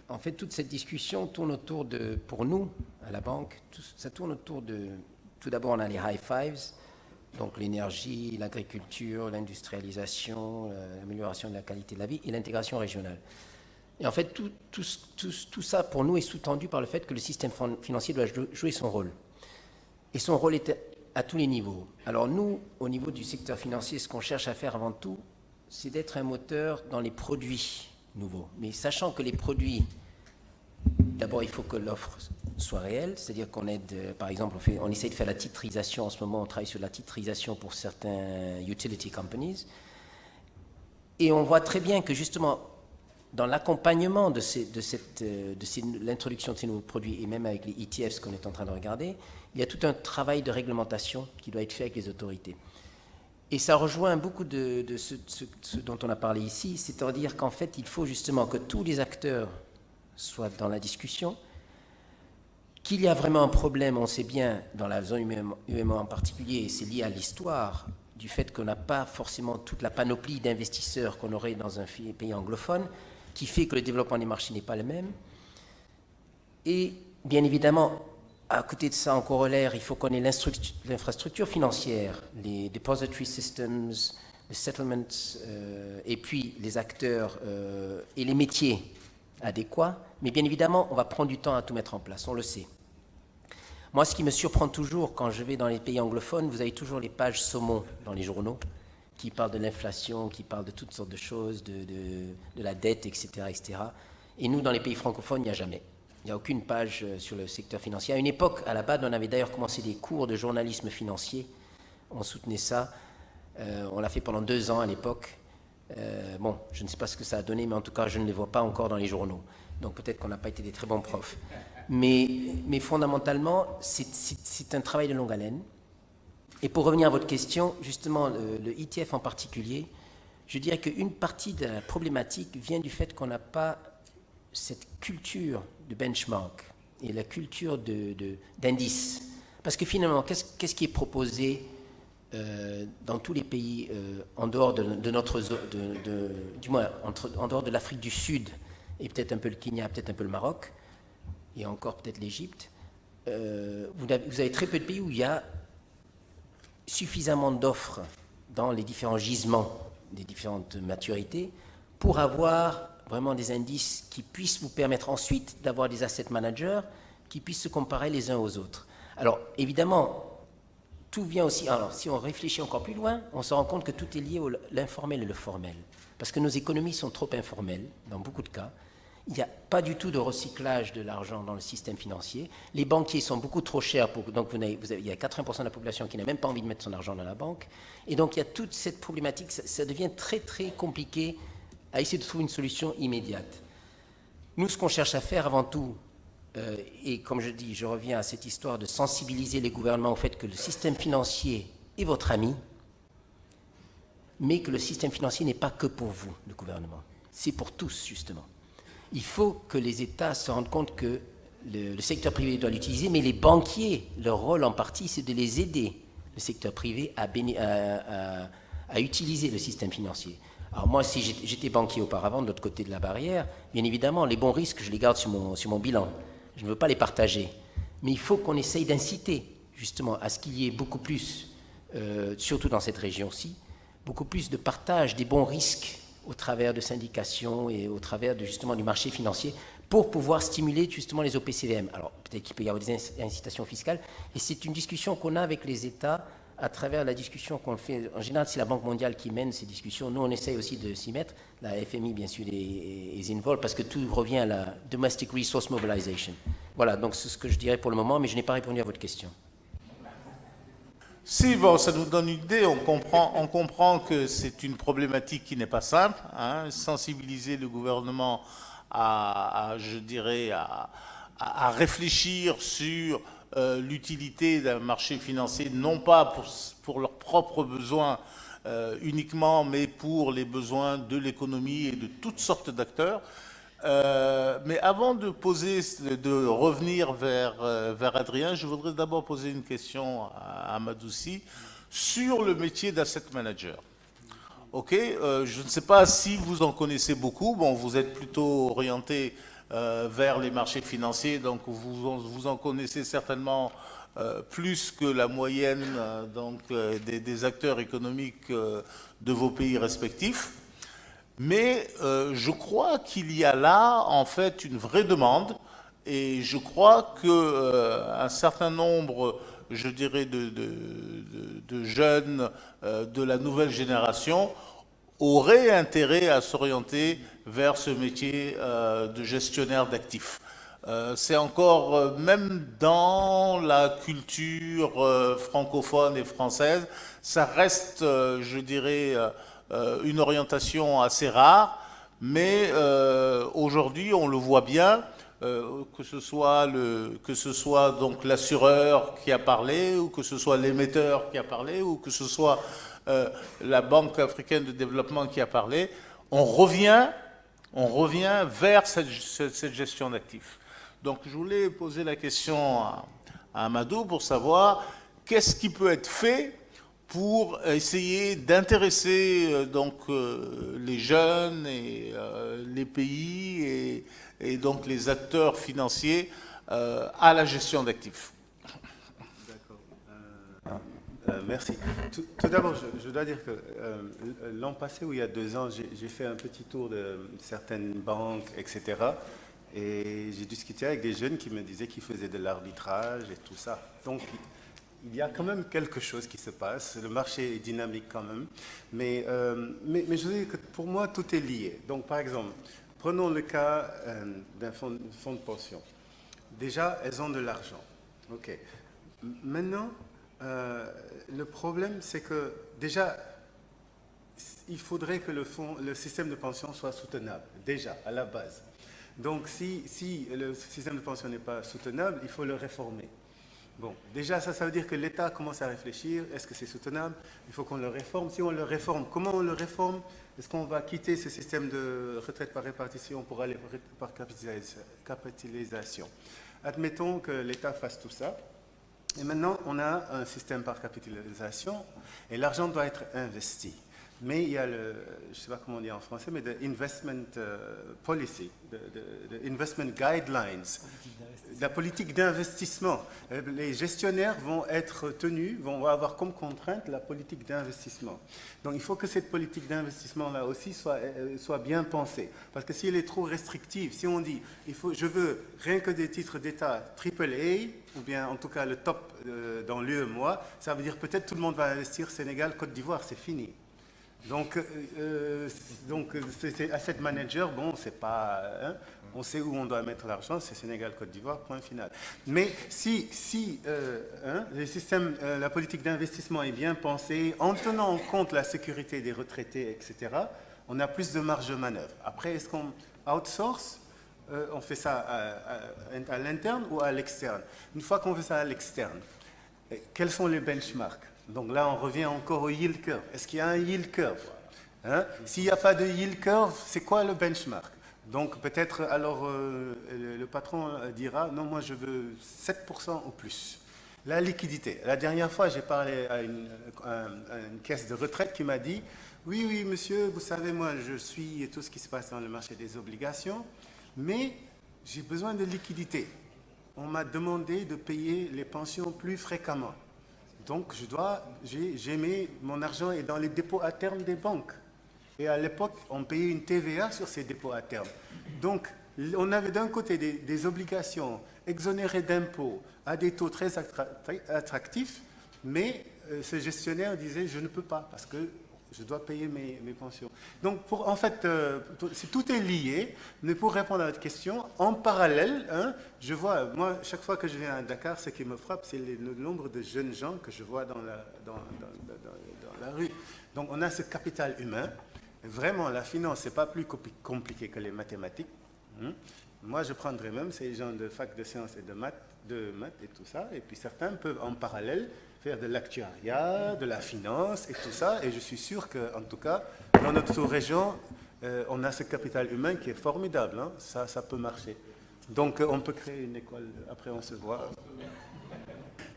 en fait, toute cette discussion tourne autour de, pour nous, à la banque, ça tourne autour de, tout d'abord on a les high fives, donc l'énergie, l'agriculture, l'industrialisation, l'amélioration de la qualité de la vie et l'intégration régionale. Et en fait, tout ça, pour nous, est sous-tendu par le fait que le système financier doit jouer son rôle. Et son rôle est à tous les niveaux. Alors nous, au niveau du secteur financier, ce qu'on cherche à faire avant tout, c'est d'être un moteur dans les produits nouveaux. Mais sachant que les produits, d'abord, il faut que l'offre soit réelle, c'est-à-dire qu'on aide, par exemple, on essaie de faire la titrisation en ce moment, on travaille sur la titrisation pour certains utility companies. Et on voit très bien que justement, dans l'accompagnement de l'introduction de ces nouveaux produits, et même avec les ETFs qu'on est en train de regarder, il y a tout un travail de réglementation qui doit être fait avec les autorités. Et ça rejoint beaucoup de ce dont on a parlé ici, c'est-à-dire qu'en fait, il faut justement que tous les acteurs soient dans la discussion, qu'il y a vraiment un problème, on sait bien, dans la zone UEMOA en particulier, et c'est lié à l'histoire du fait qu'on n'a pas forcément toute la panoplie d'investisseurs qu'on aurait dans un pays anglophone, qui fait que le développement des marchés n'est pas le même. Et bien évidemment, à côté de ça, en corollaire, il faut qu'on ait l'infrastructure financière, les depository systems, les settlements, et puis les acteurs et les métiers adéquats. Mais bien évidemment, on va prendre du temps à tout mettre en place, on le sait. Moi, ce qui me surprend toujours quand je vais dans les pays anglophones, vous avez toujours les pages saumon dans les journaux qui parlent de l'inflation, qui parlent de toutes sortes de choses, de la dette, etc., etc. Et nous, dans les pays francophones, il n'y a jamais. Il n'y a aucune page sur le secteur financier. À une époque, à la BAD, on avait d'ailleurs commencé des cours de journalisme financier. On soutenait ça. On l'a fait pendant 2 ans à l'époque. Bon, je ne sais pas ce que ça a donné, mais en tout cas, je ne les vois pas encore dans les journaux. Donc peut-être qu'on n'a pas été des très bons profs. Mais fondamentalement, c'est un travail de longue haleine. Et pour revenir à votre question, justement, le ETF en particulier, je dirais qu'une partie de la problématique vient du fait qu'on n'a pas cette culture de benchmark et la culture d'indice. Parce que finalement, qu'est-ce qui est proposé dans tous les pays en dehors de notre zone, du moins en dehors de l'Afrique du Sud et peut-être un peu le Kenya, peut-être un peu le Maroc et encore peut-être l'Égypte, vous avez très peu de pays où il y a suffisamment d'offres dans les différents gisements des différentes maturités pour avoir vraiment des indices qui puissent vous permettre ensuite d'avoir des asset managers qui puissent se comparer les uns aux autres. Alors, évidemment, tout vient aussi... Alors, si on réfléchit encore plus loin, on se rend compte que tout est lié à l'informel et le formel. Parce que nos économies sont trop informelles, dans beaucoup de cas. Il n'y a pas du tout de recyclage de l'argent dans le système financier. Les banquiers sont beaucoup trop chers. Donc, il y a 80% de la population qui n'a même pas envie de mettre son argent dans la banque. Et donc, il y a toute cette problématique. Ça devient très, très compliqué à essayer de trouver une solution immédiate. Nous, ce qu'on cherche à faire avant tout, et comme je dis, je reviens à cette histoire de sensibiliser les gouvernements au fait que le système financier est votre ami, mais que le système financier n'est pas que pour vous, le gouvernement. C'est pour tous, justement. Il faut que les États se rendent compte que le secteur privé doit l'utiliser, mais les banquiers, leur rôle en partie, c'est de les aider, le secteur privé, à utiliser le système financier. Alors moi, si j'étais banquier auparavant, de l'autre côté de la barrière, bien évidemment, les bons risques, je les garde sur mon bilan. Je ne veux pas les partager. Mais il faut qu'on essaye d'inciter, justement, à ce qu'il y ait beaucoup plus, surtout dans cette région-ci, beaucoup plus de partage des bons risques au travers de syndications et au travers justement du marché financier pour pouvoir stimuler justement les OPCVM. Alors peut-être qu'il peut y avoir des incitations fiscales, et c'est une discussion qu'on a avec les États à travers la discussion qu'on fait. En général, c'est la Banque mondiale qui mène ces discussions. Nous, on essaye aussi de s'y mettre. La FMI, bien sûr, est involved parce que tout revient à la Domestic Resource Mobilization. Voilà, donc c'est ce que je dirais pour le moment, mais je n'ai pas répondu à votre question. Si, bon, ça nous donne une idée. On comprend que c'est une problématique qui n'est pas simple, hein. Sensibiliser le gouvernement je dirais, à réfléchir sur l'utilité d'un marché financier, non pas pour leurs propres besoins uniquement, mais pour les besoins de l'économie et de toutes sortes d'acteurs. Mais avant de revenir vers Adrien, je voudrais d'abord poser une question à Madoussi sur le métier d'asset manager. Ok, je ne sais pas si vous en connaissez beaucoup. Bon, vous êtes plutôt orienté vers les marchés financiers, donc vous en connaissez certainement plus que la moyenne des acteurs économiques de vos pays respectifs. Mais je crois qu'il y a là, en fait, une vraie demande, et je crois qu'un certain nombre, je dirais, de jeunes de la nouvelle génération auraient intérêt à s'orienter vers ce métier de gestionnaire d'actifs. C'est encore, même dans la culture francophone et française, ça reste, je dirais, une orientation assez rare, mais aujourd'hui on le voit bien, que ce soit donc l'assureur qui a parlé, ou que ce soit l'émetteur qui a parlé, ou que ce soit la Banque africaine de développement qui a parlé, on revient vers cette gestion d'actifs. Donc je voulais poser la question à Amadou pour savoir qu'est-ce qui peut être fait pour essayer d'intéresser les jeunes et les pays et donc les acteurs financiers à la gestion d'actifs. D'accord. Merci. Tout d'abord, je dois dire que l'an passé, ou il y a 2 ans, j'ai fait un petit tour de certaines banques, etc. Et j'ai discuté avec des jeunes qui me disaient qu'ils faisaient de l'arbitrage et tout ça. Donc, il y a quand même quelque chose qui se passe. Le marché est dynamique quand même. Mais je veux dire que pour moi, tout est lié. Donc, par exemple, prenons le cas d'un fonds de pension. Déjà, elles ont de l'argent. OK. Maintenant, le problème, c'est que déjà, il faudrait que le système de pension soit soutenable, déjà, à la base. Donc, si le système de pension n'est pas soutenable, il faut le réformer. Bon, déjà, ça veut dire que l'État commence à réfléchir. Est-ce que c'est soutenable? Il faut qu'on le réforme. Si on le réforme, comment on le réforme? Est-ce qu'on va quitter ce système de retraite par répartition pour aller par capitalisation? Admettons que l'État fasse tout ça. Et maintenant, on a un système par capitalisation et l'argent doit être investi. Mais il y a je ne sais pas comment on dit en français, mais de investment policy, de investment guidelines, la politique d'investissement. Les gestionnaires vont être tenus, vont avoir comme contrainte la politique d'investissement. Donc il faut que cette politique d'investissement-là aussi soit bien pensée. Parce que si elle est trop restrictive, si on dit je veux rien que des titres d'État AAA, ou bien en tout cas le top dans l'UEMOA, ça veut dire peut-être tout le monde va investir Sénégal, Côte d'Ivoire, c'est fini. Donc c'est asset manager, bon, c'est pas, hein, on sait où on doit mettre l'argent, c'est Sénégal, Côte d'Ivoire, point final. Mais si le système, la politique d'investissement est bien pensée, en tenant en compte la sécurité des retraités, etc., on a plus de marge de manœuvre. Après, est-ce qu'on outsource? On fait ça à l'interne ou à l'externe? Une fois qu'on fait ça à l'externe, quels sont les benchmarks? Donc là, on revient encore au yield curve. Est-ce qu'il y a un yield curve? S'il n'y a pas de yield curve, c'est quoi le benchmark? Donc peut-être, alors, le patron dira, non, moi je veux 7% ou plus. La liquidité. La dernière fois, j'ai parlé à une caisse de retraite qui m'a dit, oui, monsieur, vous savez, moi je suis tout ce qui se passe dans le marché des obligations, mais j'ai besoin de liquidité. On m'a demandé de payer les pensions plus fréquemment. Donc, j'ai mis mon argent est dans les dépôts à terme des banques. Et à l'époque, on payait une TVA sur ces dépôts à terme. Donc, on avait d'un côté des obligations exonérées d'impôts à des taux très attractifs, mais ce gestionnaire disait, je ne peux pas, parce que je dois payer mes pensions. Donc, en fait, tout est lié. Mais pour répondre à votre question, en parallèle, hein, je vois, moi, chaque fois que je viens à Dakar, ce qui me frappe, c'est le nombre de jeunes gens que je vois dans la rue. Donc, on a ce capital humain. Vraiment, la finance, ce n'est pas plus compliqué que les mathématiques. Hein. Moi, je prendrais même ces gens de fac de sciences et de maths et tout ça. Et puis, certains peuvent, en parallèle, faire de l'actuariat, de la finance et tout ça. Et je suis sûr qu'en tout cas, dans notre sous-région, on a ce capital humain qui est formidable. Hein. Ça peut marcher. Donc, on peut créer une école. Après, on se voit.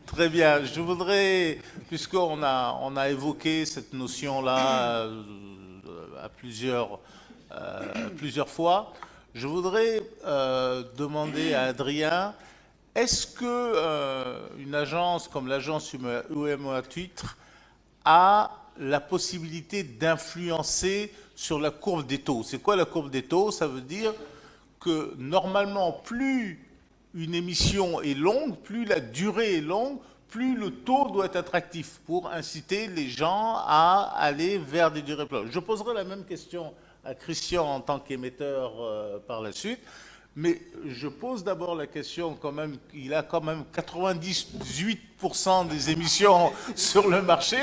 Très bien. Je voudrais, puisqu'on a évoqué cette notion-là à plusieurs fois, je voudrais demander à Adrien, est-ce qu'une agence comme l'agence UEMOA Titres a la possibilité d'influencer sur la courbe des taux? C'est quoi la courbe des taux? Ça veut dire que normalement, plus une émission est longue, plus la durée est longue, plus le taux doit être attractif pour inciter les gens à aller vers des durées plus longues. Je poserai la même question à Christian en tant qu'émetteur par la suite. Mais je pose d'abord la question quand même, il a quand même 98% des émissions sur le marché.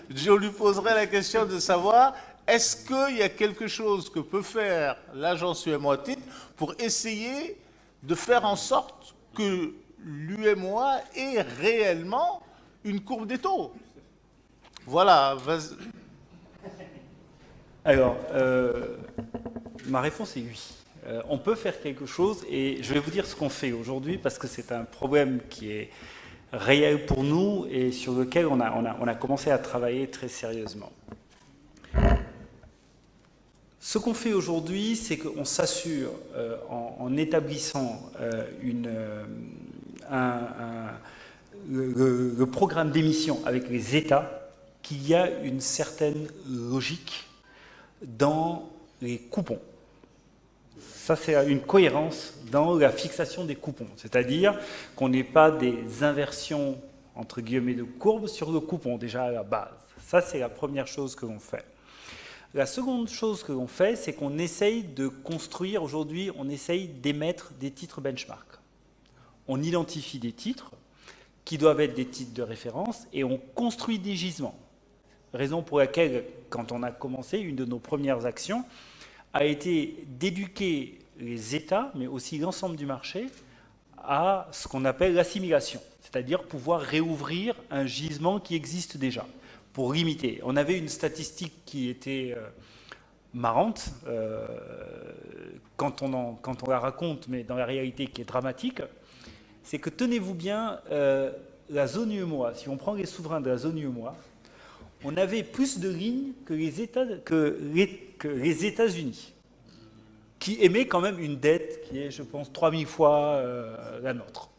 Je lui poserai la question de savoir, est-ce qu'il y a quelque chose que peut faire l'agence UEMOA Titres pour essayer de faire en sorte que l'UEMOA ait réellement une courbe des taux? Voilà, vas-y. Alors, ma réponse est oui. On peut faire quelque chose et je vais vous dire ce qu'on fait aujourd'hui parce que c'est un problème qui est réel pour nous et sur lequel on a commencé à travailler très sérieusement. Ce qu'on fait aujourd'hui, c'est qu'on s'assure, en établissant le programme d'émission avec les États, qu'il y a une certaine logique dans les coupons. Ça, c'est une cohérence dans la fixation des coupons. C'est-à-dire qu'on n'ait pas des inversions, entre guillemets, de courbes sur le coupon, déjà à la base. Ça, c'est la première chose que l'on fait. La seconde chose que l'on fait, c'est qu'on essaye de construire, aujourd'hui, on essaye d'émettre des titres benchmark. On identifie des titres qui doivent être des titres de référence et on construit des gisements. Raison pour laquelle, quand on a commencé, une de nos premières actions a été d'éduquer les États, mais aussi l'ensemble du marché, à ce qu'on appelle l'assimilation, c'est-à-dire pouvoir réouvrir un gisement qui existe déjà, pour limiter. On avait une statistique qui était marrante, quand on la raconte, mais dans la réalité qui est dramatique, c'est que, tenez-vous bien, la zone UEMOA, si on prend les souverains de la zone UEMOA, on avait plus de lignes que les États-Unis, qui émet quand même une dette qui est, je pense, 3000 fois la nôtre.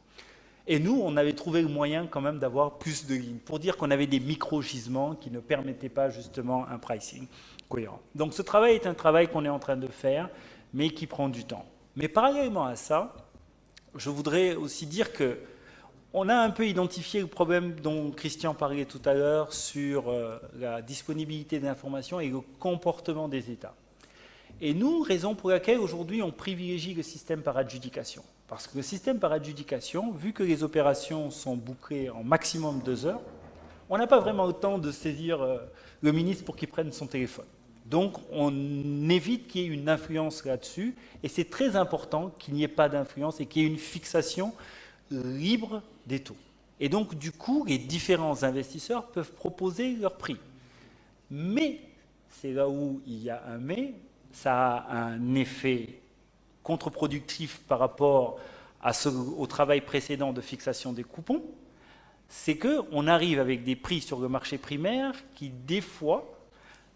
Et nous, on avait trouvé le moyen quand même d'avoir plus de lignes, pour dire qu'on avait des micro-gisements qui ne permettaient pas justement un pricing cohérent. Donc ce travail est un travail qu'on est en train de faire, mais qui prend du temps. Mais parallèlement à ça, je voudrais aussi dire que on a un peu identifié le problème dont Christian parlait tout à l'heure sur la disponibilité d'informations et le comportement des États. Et nous, raison pour laquelle aujourd'hui on privilégie le système par adjudication. Parce que le système par adjudication, vu que les opérations sont bouclées en maximum 2 heures, on n'a pas vraiment le temps de saisir le ministre pour qu'il prenne son téléphone. Donc on évite qu'il y ait une influence là-dessus, et c'est très important qu'il n'y ait pas d'influence et qu'il y ait une fixation libre des taux. Et donc, du coup, les différents investisseurs peuvent proposer leur prix. Mais, c'est là où il y a un mais, ça a un effet contre-productif par rapport au travail précédent de fixation des coupons, c'est qu'on arrive avec des prix sur le marché primaire qui, des fois,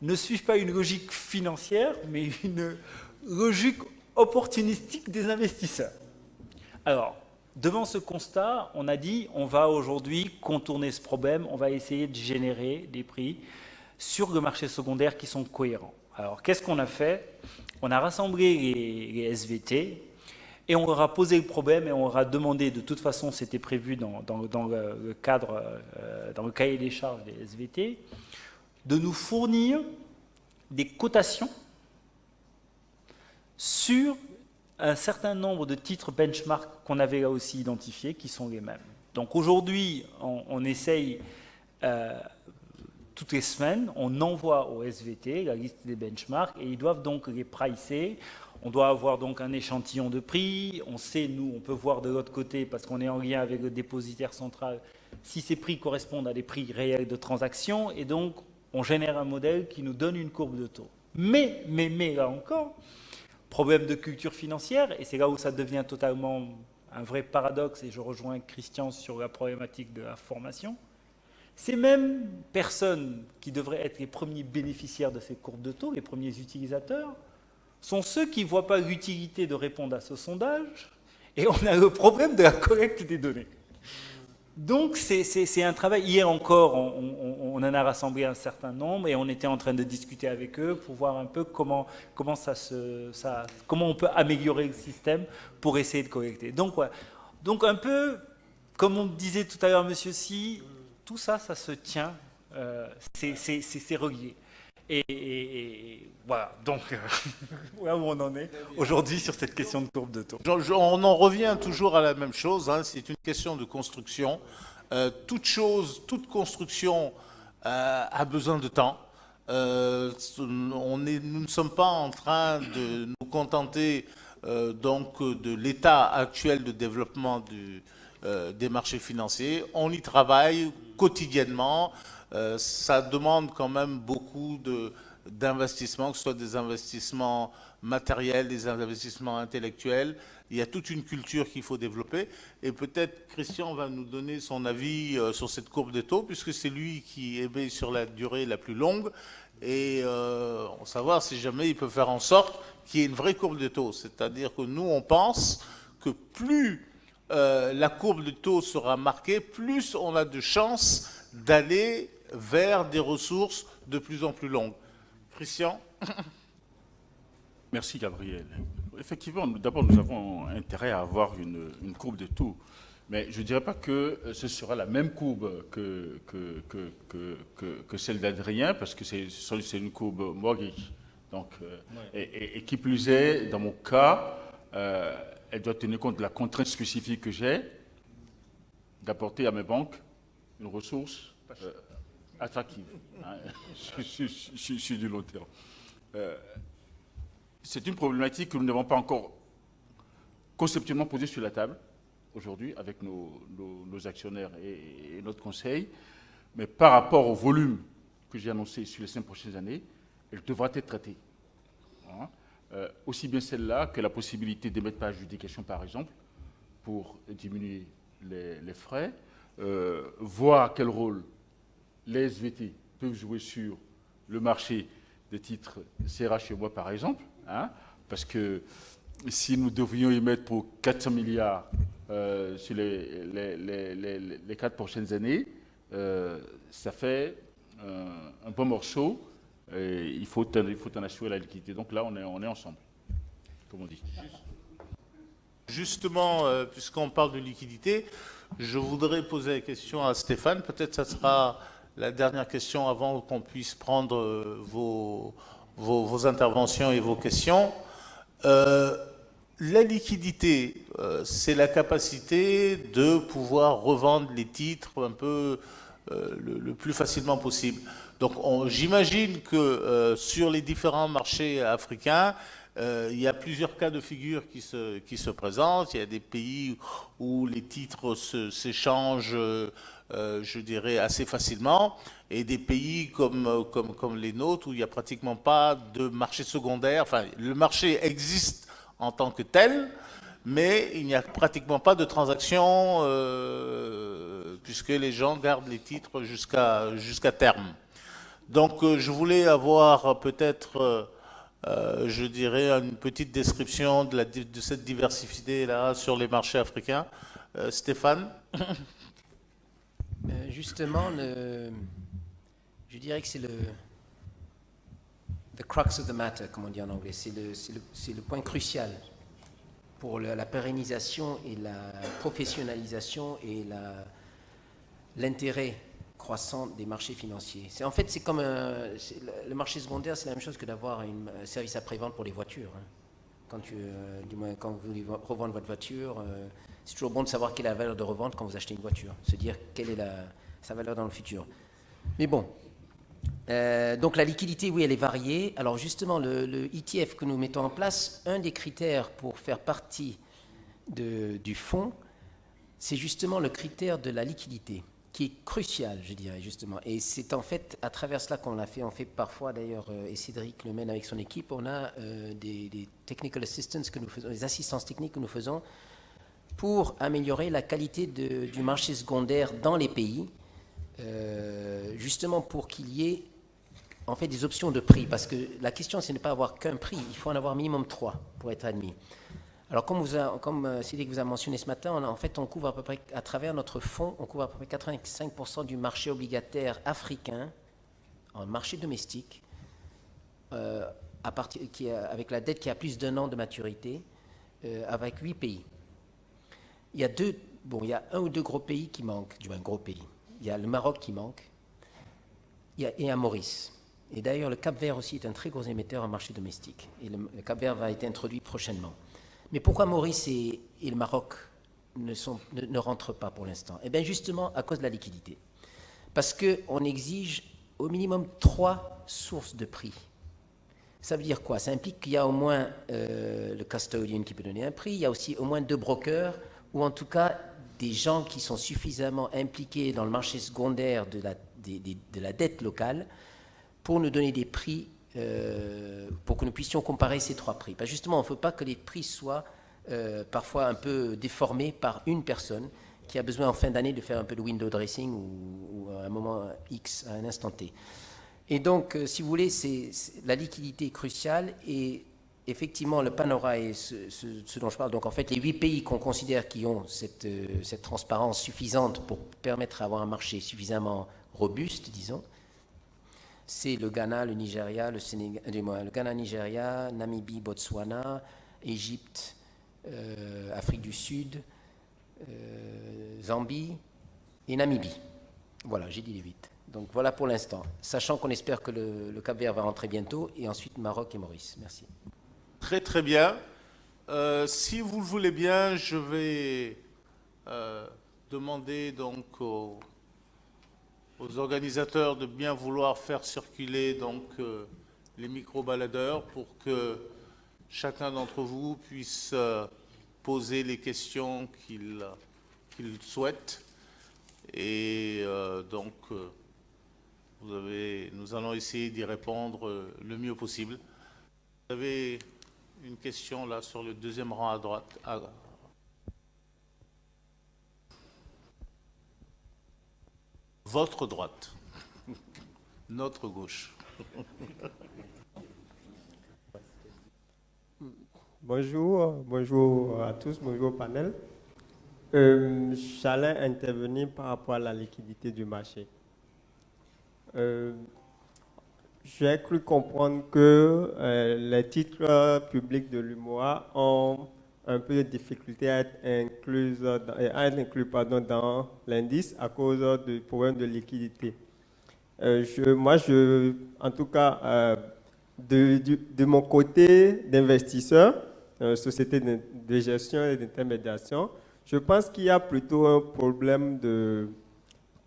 ne suivent pas une logique financière, mais une logique opportunistique des investisseurs. Alors, devant ce constat, on a dit on va aujourd'hui contourner ce problème, on va essayer de générer des prix sur le marché secondaire qui sont cohérents. Alors, qu'est-ce qu'on a fait? On a rassemblé les SVT Et on leur a posé le problème et on leur a demandé, de toute façon c'était prévu dans le cadre, dans le cahier des charges des SVT, de nous fournir des cotations sur un certain nombre de titres benchmark qu'on avait là aussi identifiés, qui sont les mêmes. Donc aujourd'hui, on essaye, toutes les semaines, on envoie au SVT la liste des benchmarks et ils doivent donc les pricer. On doit avoir donc un échantillon de prix. On sait, nous, on peut voir de l'autre côté, parce qu'on est en lien avec le dépositaire central, si ces prix correspondent à des prix réels de transaction. Et donc, on génère un modèle qui nous donne une courbe de taux. Mais là encore, problème de culture financière, et c'est là où ça devient totalement un vrai paradoxe, et je rejoins Christian sur la problématique de la formation. Ces mêmes personnes qui devraient être les premiers bénéficiaires de ces courbes de taux, les premiers utilisateurs, sont ceux qui ne voient pas l'utilité de répondre à ce sondage, et on a le problème de la collecte des données. Donc c'est un travail. Hier encore, on en a rassemblé un certain nombre et on était en train de discuter avec eux pour voir un peu comment on peut améliorer le système pour essayer de collecter. Donc, voilà. Donc un peu, comme on disait tout à l'heure, Monsieur Si, tout ça, ça se tient, c'est relié. Et voilà, donc là où on en est aujourd'hui sur cette question de courbe de taux. On en revient toujours à la même chose, hein, c'est une question de construction. Toute construction a besoin de temps. Nous ne sommes pas en train de nous contenter donc de l'état actuel de développement des marchés financiers. On y travaille quotidiennement. Ça demande quand même beaucoup d'investissements, que ce soit des investissements matériels, des investissements intellectuels. Il y a toute une culture qu'il faut développer. Et peut-être Christian va nous donner son avis sur cette courbe de taux, puisque c'est lui qui émet sur la durée la plus longue. Et savoir si jamais il peut faire en sorte qu'il y ait une vraie courbe de taux. C'est-à-dire que nous, on pense que plus la courbe de taux sera marquée, plus on a de chances d'aller vers des ressources de plus en plus longues. Christian? Merci Gabriel. Effectivement, d'abord nous avons intérêt à avoir une courbe de taux, mais je ne dirais pas que ce sera la même courbe que celle d'Adrien, parce que c'est une courbe mortgage. Donc, et qui plus est, dans mon cas, elle doit tenir compte de la contrainte spécifique que j'ai d'apporter à mes banques une ressource attractive, hein, sur du long terme. C'est une problématique que nous n'avons pas encore conceptuellement posée sur la table aujourd'hui avec nos actionnaires et notre conseil, mais par rapport au volume que j'ai annoncé sur les 5 prochaines années, elle devra être traitée. Hein, aussi bien celle-là que la possibilité d'émettre par adjudication, par exemple, pour diminuer les frais, voir quel rôle les SVT peuvent jouer sur le marché des titres CRH chez moi, par exemple, hein, parce que si nous devrions y mettre pour 400 milliards sur les 4 prochaines années, ça fait un bon morceau, et il faut en assurer la liquidité. Donc là, on est ensemble, comme on dit. Justement, puisqu'on parle de liquidité, je voudrais poser la question à Stéphane. Peut-être que ça sera la dernière question avant qu'on puisse prendre vos interventions et vos questions. La liquidité, c'est la capacité de pouvoir revendre les titres un peu le plus facilement possible. Donc j'imagine que sur les différents marchés africains, il y a plusieurs cas de figure qui se présentent. Il y a des pays où les titres s'échangent, je dirais, assez facilement, et des pays comme les nôtres où il n'y a pratiquement pas de marché secondaire. Enfin, le marché existe en tant que tel, mais il n'y a pratiquement pas de transactions puisque les gens gardent les titres jusqu'à terme. Donc, je voulais avoir peut-être... je dirais une petite description de cette diversité-là sur les marchés africains. Stéphane? Justement, je dirais que c'est the crux of the matter, comme on dit en anglais. C'est le point crucial. pour la pérennisation et la professionnalisation et l'intérêt croissant des marchés financiers. En fait, c'est comme le marché secondaire, c'est la même chose que d'avoir un service après-vente pour les voitures. Hein. Du moins, quand vous voulez revendre votre voiture, c'est toujours bon de savoir quelle est la valeur de revente quand vous achetez une voiture, se dire quelle est sa valeur dans le futur. Mais bon, donc la liquidité, oui, elle est variée. Alors justement, le ETF que nous mettons en place, un des critères pour faire partie du fonds, c'est justement le critère de la liquidité, qui est crucial, je dirais, justement. Et c'est en fait à travers cela qu'on l'a fait. On fait parfois, d'ailleurs, et Cédric le mène avec son équipe, on a des technical assistants que nous faisons, des assistances techniques que nous faisons pour améliorer la qualité du marché secondaire dans les pays, justement pour qu'il y ait en fait des options de prix. Parce que la question, c'est de ne pas avoir qu'un prix, il faut en avoir minimum 3 pour être admis. Alors, comme Cédric vous a mentionné ce matin, on couvre à peu près, à travers notre fonds, on couvre à peu près 85% du marché obligataire africain, en marché domestique, avec la dette qui a plus d'1 an de maturité, avec 8 pays. Il y a un ou deux gros pays qui manquent, du moins gros pays. Il y a le Maroc qui manque, et un Maurice. Et d'ailleurs, le Cap-Vert aussi est un très gros émetteur en marché domestique. Et le Cap-Vert va être introduit prochainement. Mais pourquoi Maurice et le Maroc ne rentrent pas pour l'instant? Eh bien, justement, à cause de la liquidité. Parce qu'on exige au minimum 3 sources de prix. Ça veut dire quoi? Ça implique qu'il y a au moins le custodian qui peut donner un prix, il y a aussi au moins 2 brokers, ou en tout cas des gens qui sont suffisamment impliqués dans le marché secondaire de la dette locale pour nous donner des prix, pour que nous puissions comparer ces 3 prix. Parce que justement, on ne veut pas que les prix soient parfois un peu déformés par une personne qui a besoin en fin d'année de faire un peu de window dressing ou à un moment X, à un instant T. Et donc, si vous voulez, la liquidité est cruciale et effectivement, le panorama est ce dont je parle. Donc, en fait, les 8 pays qu'on considère qui ont cette transparence suffisante pour permettre d'avoir un marché suffisamment robuste, disons, c'est le Ghana, le Nigeria, le Ghana, Nigeria, Namibie, Botswana, Égypte, Afrique du Sud, Zambie et Namibie. Voilà, j'ai dit les 8. Donc voilà pour l'instant, sachant qu'on espère que le Cap-Vert va rentrer bientôt, et ensuite Maroc et Maurice. Merci. Très très bien. Si vous le voulez bien, je vais demander donc aux organisateurs de bien vouloir faire circuler donc les micro-baladeurs pour que chacun d'entre vous puisse poser les questions qu'il souhaite. Et donc, nous allons essayer d'y répondre le mieux possible. Vous avez une question là sur le deuxième rang à droite. Votre droite, notre gauche. Bonjour à tous, bonjour au panel. J'allais intervenir par rapport à la liquidité du marché. J'ai cru comprendre que les titres publics de l'UMOA ont un peu de difficulté à être inclus dans l'indice à cause du problème de liquidité. En tout cas, de mon côté d'investisseur, société de gestion et d'intermédiation, je pense qu'il y a plutôt un problème de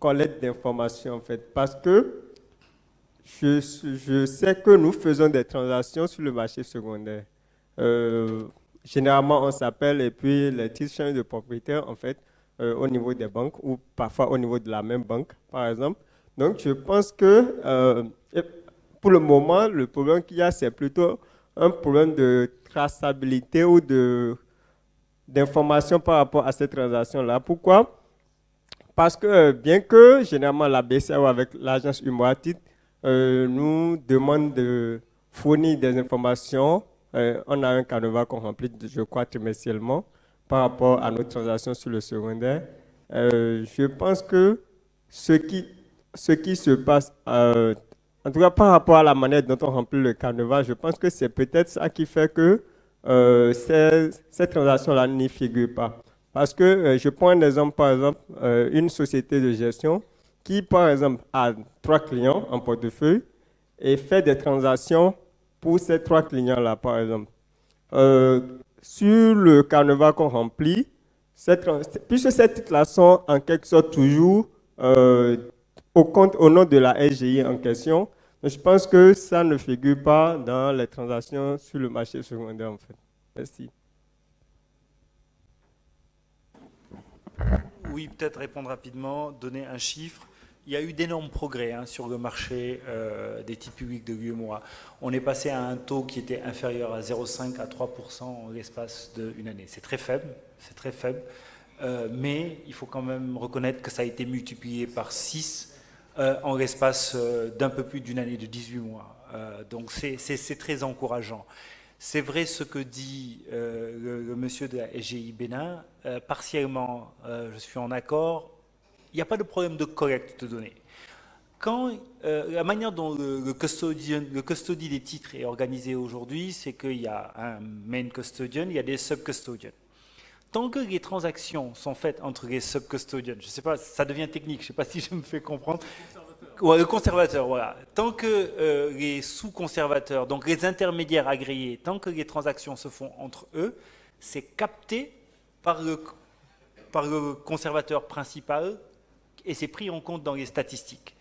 collecte d'informations en fait, parce que je sais que nous faisons des transactions sur le marché secondaire. Généralement, on s'appelle et puis les titres changent de propriétaire en fait au niveau des banques ou parfois au niveau de la même banque, par exemple. Donc, je pense que pour le moment, le problème qu'il y a, c'est plutôt un problème de traçabilité ou d'information par rapport à ces transactions-là. Pourquoi? Parce que bien que généralement la BCAO avec l'agence UMOA nous demande de fournir des informations, on a un canevas qu'on remplit, je crois, trimestriellement par rapport à nos transactions sur le secondaire. Je pense que ce qui se passe, en tout cas par rapport à la manière dont on remplit le canevas, je pense que c'est peut-être ça qui fait que ces transactions-là n'y figurent pas. Parce que je prends un exemple, par exemple, une société de gestion qui, par exemple, a 3 clients en portefeuille et fait des transactions pour ces 3 clients-là, par exemple. Sur le carnaval qu'on remplit, puisque ces titres-là sont en quelque sorte toujours au nom de la SGI en question, je pense que ça ne figure pas dans les transactions sur le marché secondaire, en fait. Merci. Oui, peut-être répondre rapidement, donner un chiffre. Il y a eu d'énormes progrès sur le marché des titres publics de l'UEMOA. On est passé à un taux qui était inférieur à 0,5 à 3% en l'espace d'une année. C'est très faible, mais il faut quand même reconnaître que ça a été multiplié par 6 en l'espace d'un peu plus d'une année, de 18 mois. Donc c'est très encourageant. C'est vrai ce que dit le monsieur de la SGI Bénin. Partiellement, je suis en accord. Il n'y a pas de problème de collecte de données. La manière dont le custody des titres est organisé aujourd'hui, c'est qu'il y a un main custodian, il y a des sub-custodians. Tant que les transactions sont faites entre les sub-custodians, je ne sais pas, ça devient technique, je ne sais pas si je me fais comprendre. Le conservateur, voilà. Tant que les sous-conservateurs, donc les intermédiaires agréés, tant que les transactions se font entre eux, c'est capté par le conservateur principal et c'est pris en compte dans les statistiques.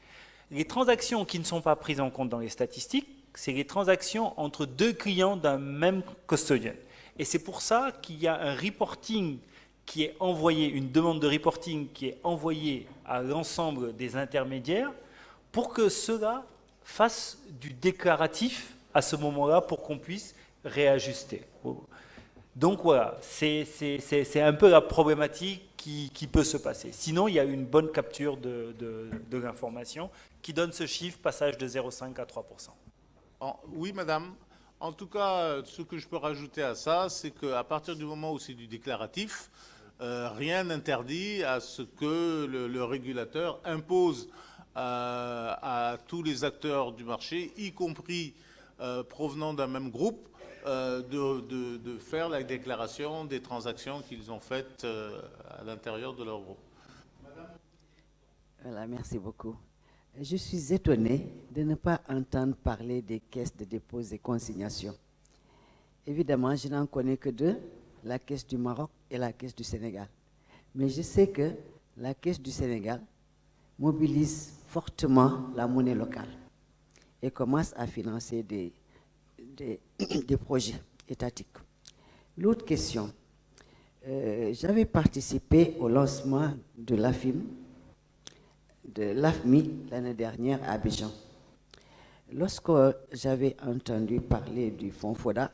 Les transactions qui ne sont pas prises en compte dans les statistiques, c'est les transactions entre 2 clients d'un même custodian. Et c'est pour ça qu'il y a un reporting qui est envoyé, une demande de reporting qui est envoyée à l'ensemble des intermédiaires pour que ceux-là fassent du déclaratif à ce moment-là pour qu'on puisse réajuster. Donc voilà, c'est un peu la problématique qui peut se passer. Sinon, il y a une bonne capture de l'information qui donne ce chiffre, passage de 0,5 à 3%. Oui, madame. En tout cas, ce que je peux rajouter à ça, c'est qu'à partir du moment où c'est du déclaratif, rien n'interdit à ce que le régulateur impose à tous les acteurs du marché, y compris provenant d'un même groupe, de faire la déclaration des transactions qu'ils ont faites à l'intérieur de leur groupe. Voilà, merci beaucoup. Je suis étonnée de ne pas entendre parler des caisses de dépôt et consignation. Évidemment, je n'en connais que 2, la caisse du Maroc et la caisse du Sénégal. Mais je sais que la caisse du Sénégal mobilise fortement la monnaie locale et commence à financer des projets étatiques. L'autre question, j'avais participé au lancement de l'AFIM, de l'AFMI l'année dernière à Abidjan. Lorsque j'avais entendu parler du fonds FODA,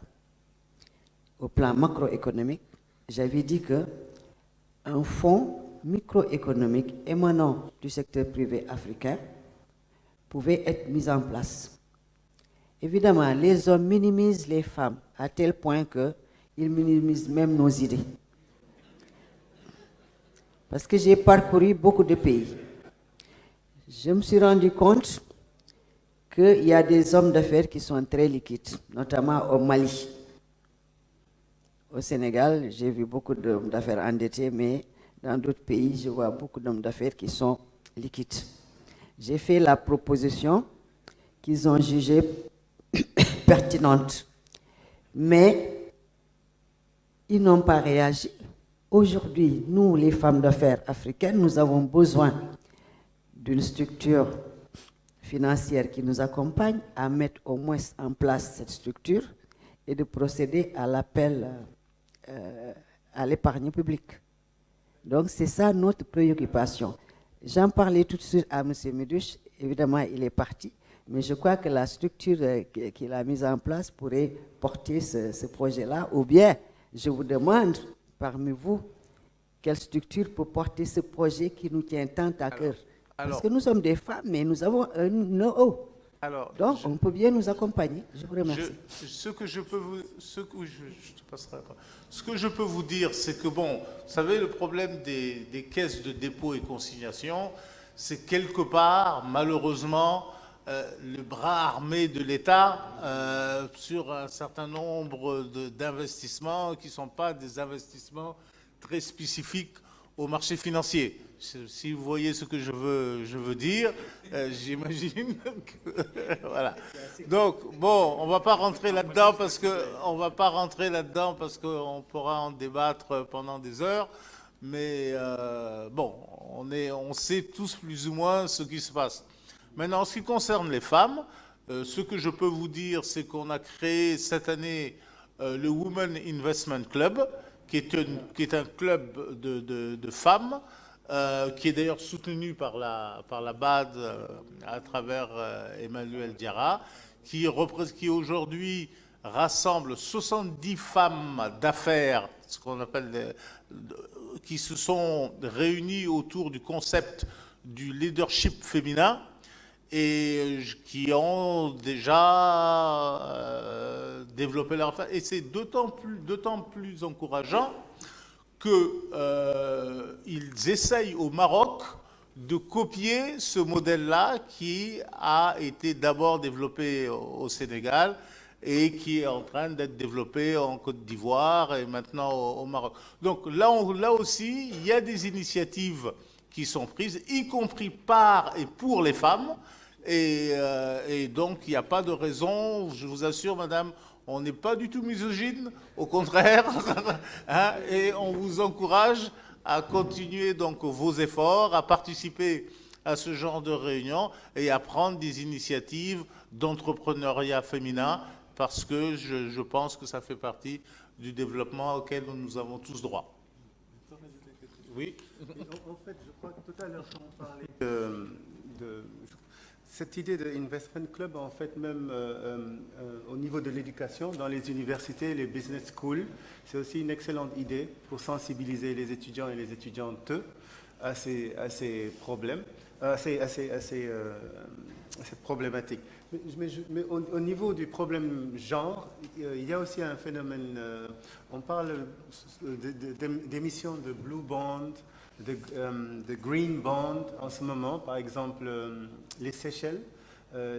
au plan macroéconomique, j'avais dit qu'un fonds microéconomique émanant du secteur privé africain pouvait être mis en place. Évidemment, les hommes minimisent les femmes à tel point qu'ils minimisent même nos idées. Parce que j'ai parcouru beaucoup de pays. Je me suis rendu compte qu'il y a des hommes d'affaires qui sont très liquides, notamment au Mali. Au Sénégal, j'ai vu beaucoup d'hommes d'affaires endettés, mais dans d'autres pays, je vois beaucoup d'hommes d'affaires qui sont liquides. J'ai fait la proposition qu'ils ont jugée pertinente, mais ils n'ont pas réagi. Aujourd'hui, nous, les femmes d'affaires africaines, nous avons besoin d'une structure financière qui nous accompagne à mettre au moins en place cette structure et de procéder à l'appel à l'épargne publique. Donc, c'est ça notre préoccupation. J'en parlais tout de suite à M. Méduche. Évidemment, il est parti. Mais je crois que la structure qu'il a mise en place pourrait porter ce projet-là. Ou bien, je vous demande, parmi vous, quelle structure peut porter ce projet qui nous tient tant à cœur. Parce que nous sommes des femmes, mais nous avons un know-how. Donc, on peut bien nous accompagner. Je vous remercie. Ce que je peux vous dire, c'est que, bon, vous savez, le problème des caisses de dépôt et consignation, c'est quelque part, malheureusement, le bras armé de l'État sur un certain nombre d'investissements qui ne sont pas des investissements très spécifiques au marché financier. Si vous voyez ce que je veux dire, j'imagine que... voilà. Donc, bon, on ne va pas rentrer là-dedans parce qu'on pourra en débattre pendant des heures. Mais bon, on sait tous plus ou moins ce qui se passe. Maintenant, en ce qui concerne les femmes, ce que je peux vous dire, c'est qu'on a créé cette année le Women Investment Club, qui est un club de femmes, qui est d'ailleurs soutenu par la BAD à travers Emmanuel Diarra, qui aujourd'hui rassemble 70 femmes d'affaires, ce qu'on appelle qui se sont réunies autour du concept du leadership féminin et qui ont déjà développé leur affaire. Et c'est d'autant plus encourageant qu'ils essayent au Maroc de copier ce modèle-là qui a été d'abord développé au Sénégal et qui est en train d'être développé en Côte d'Ivoire et maintenant au Maroc. Donc là aussi, il y a des initiatives qui sont prises, y compris par et pour les femmes. Et donc, il n'y a pas de raison, je vous assure, madame, on n'est pas du tout misogyne, au contraire, hein, et on vous encourage à continuer donc vos efforts, à participer à ce genre de réunions et à prendre des initiatives d'entrepreneuriat féminin, parce que je pense que ça fait partie du développement auquel nous avons tous droit. Oui. En fait, je crois que tout à l'heure, quand on parlait de cette idée de investment club, en fait, même au niveau de l'éducation, dans les universités, les business schools, c'est aussi une excellente idée pour sensibiliser les étudiants et les étudiantes à ces problèmes, à ces problématiques. Mais au niveau du problème genre, il y a aussi un phénomène, on parle d'émissions de blue bond, de green bond en ce moment. Par exemple, les Seychelles,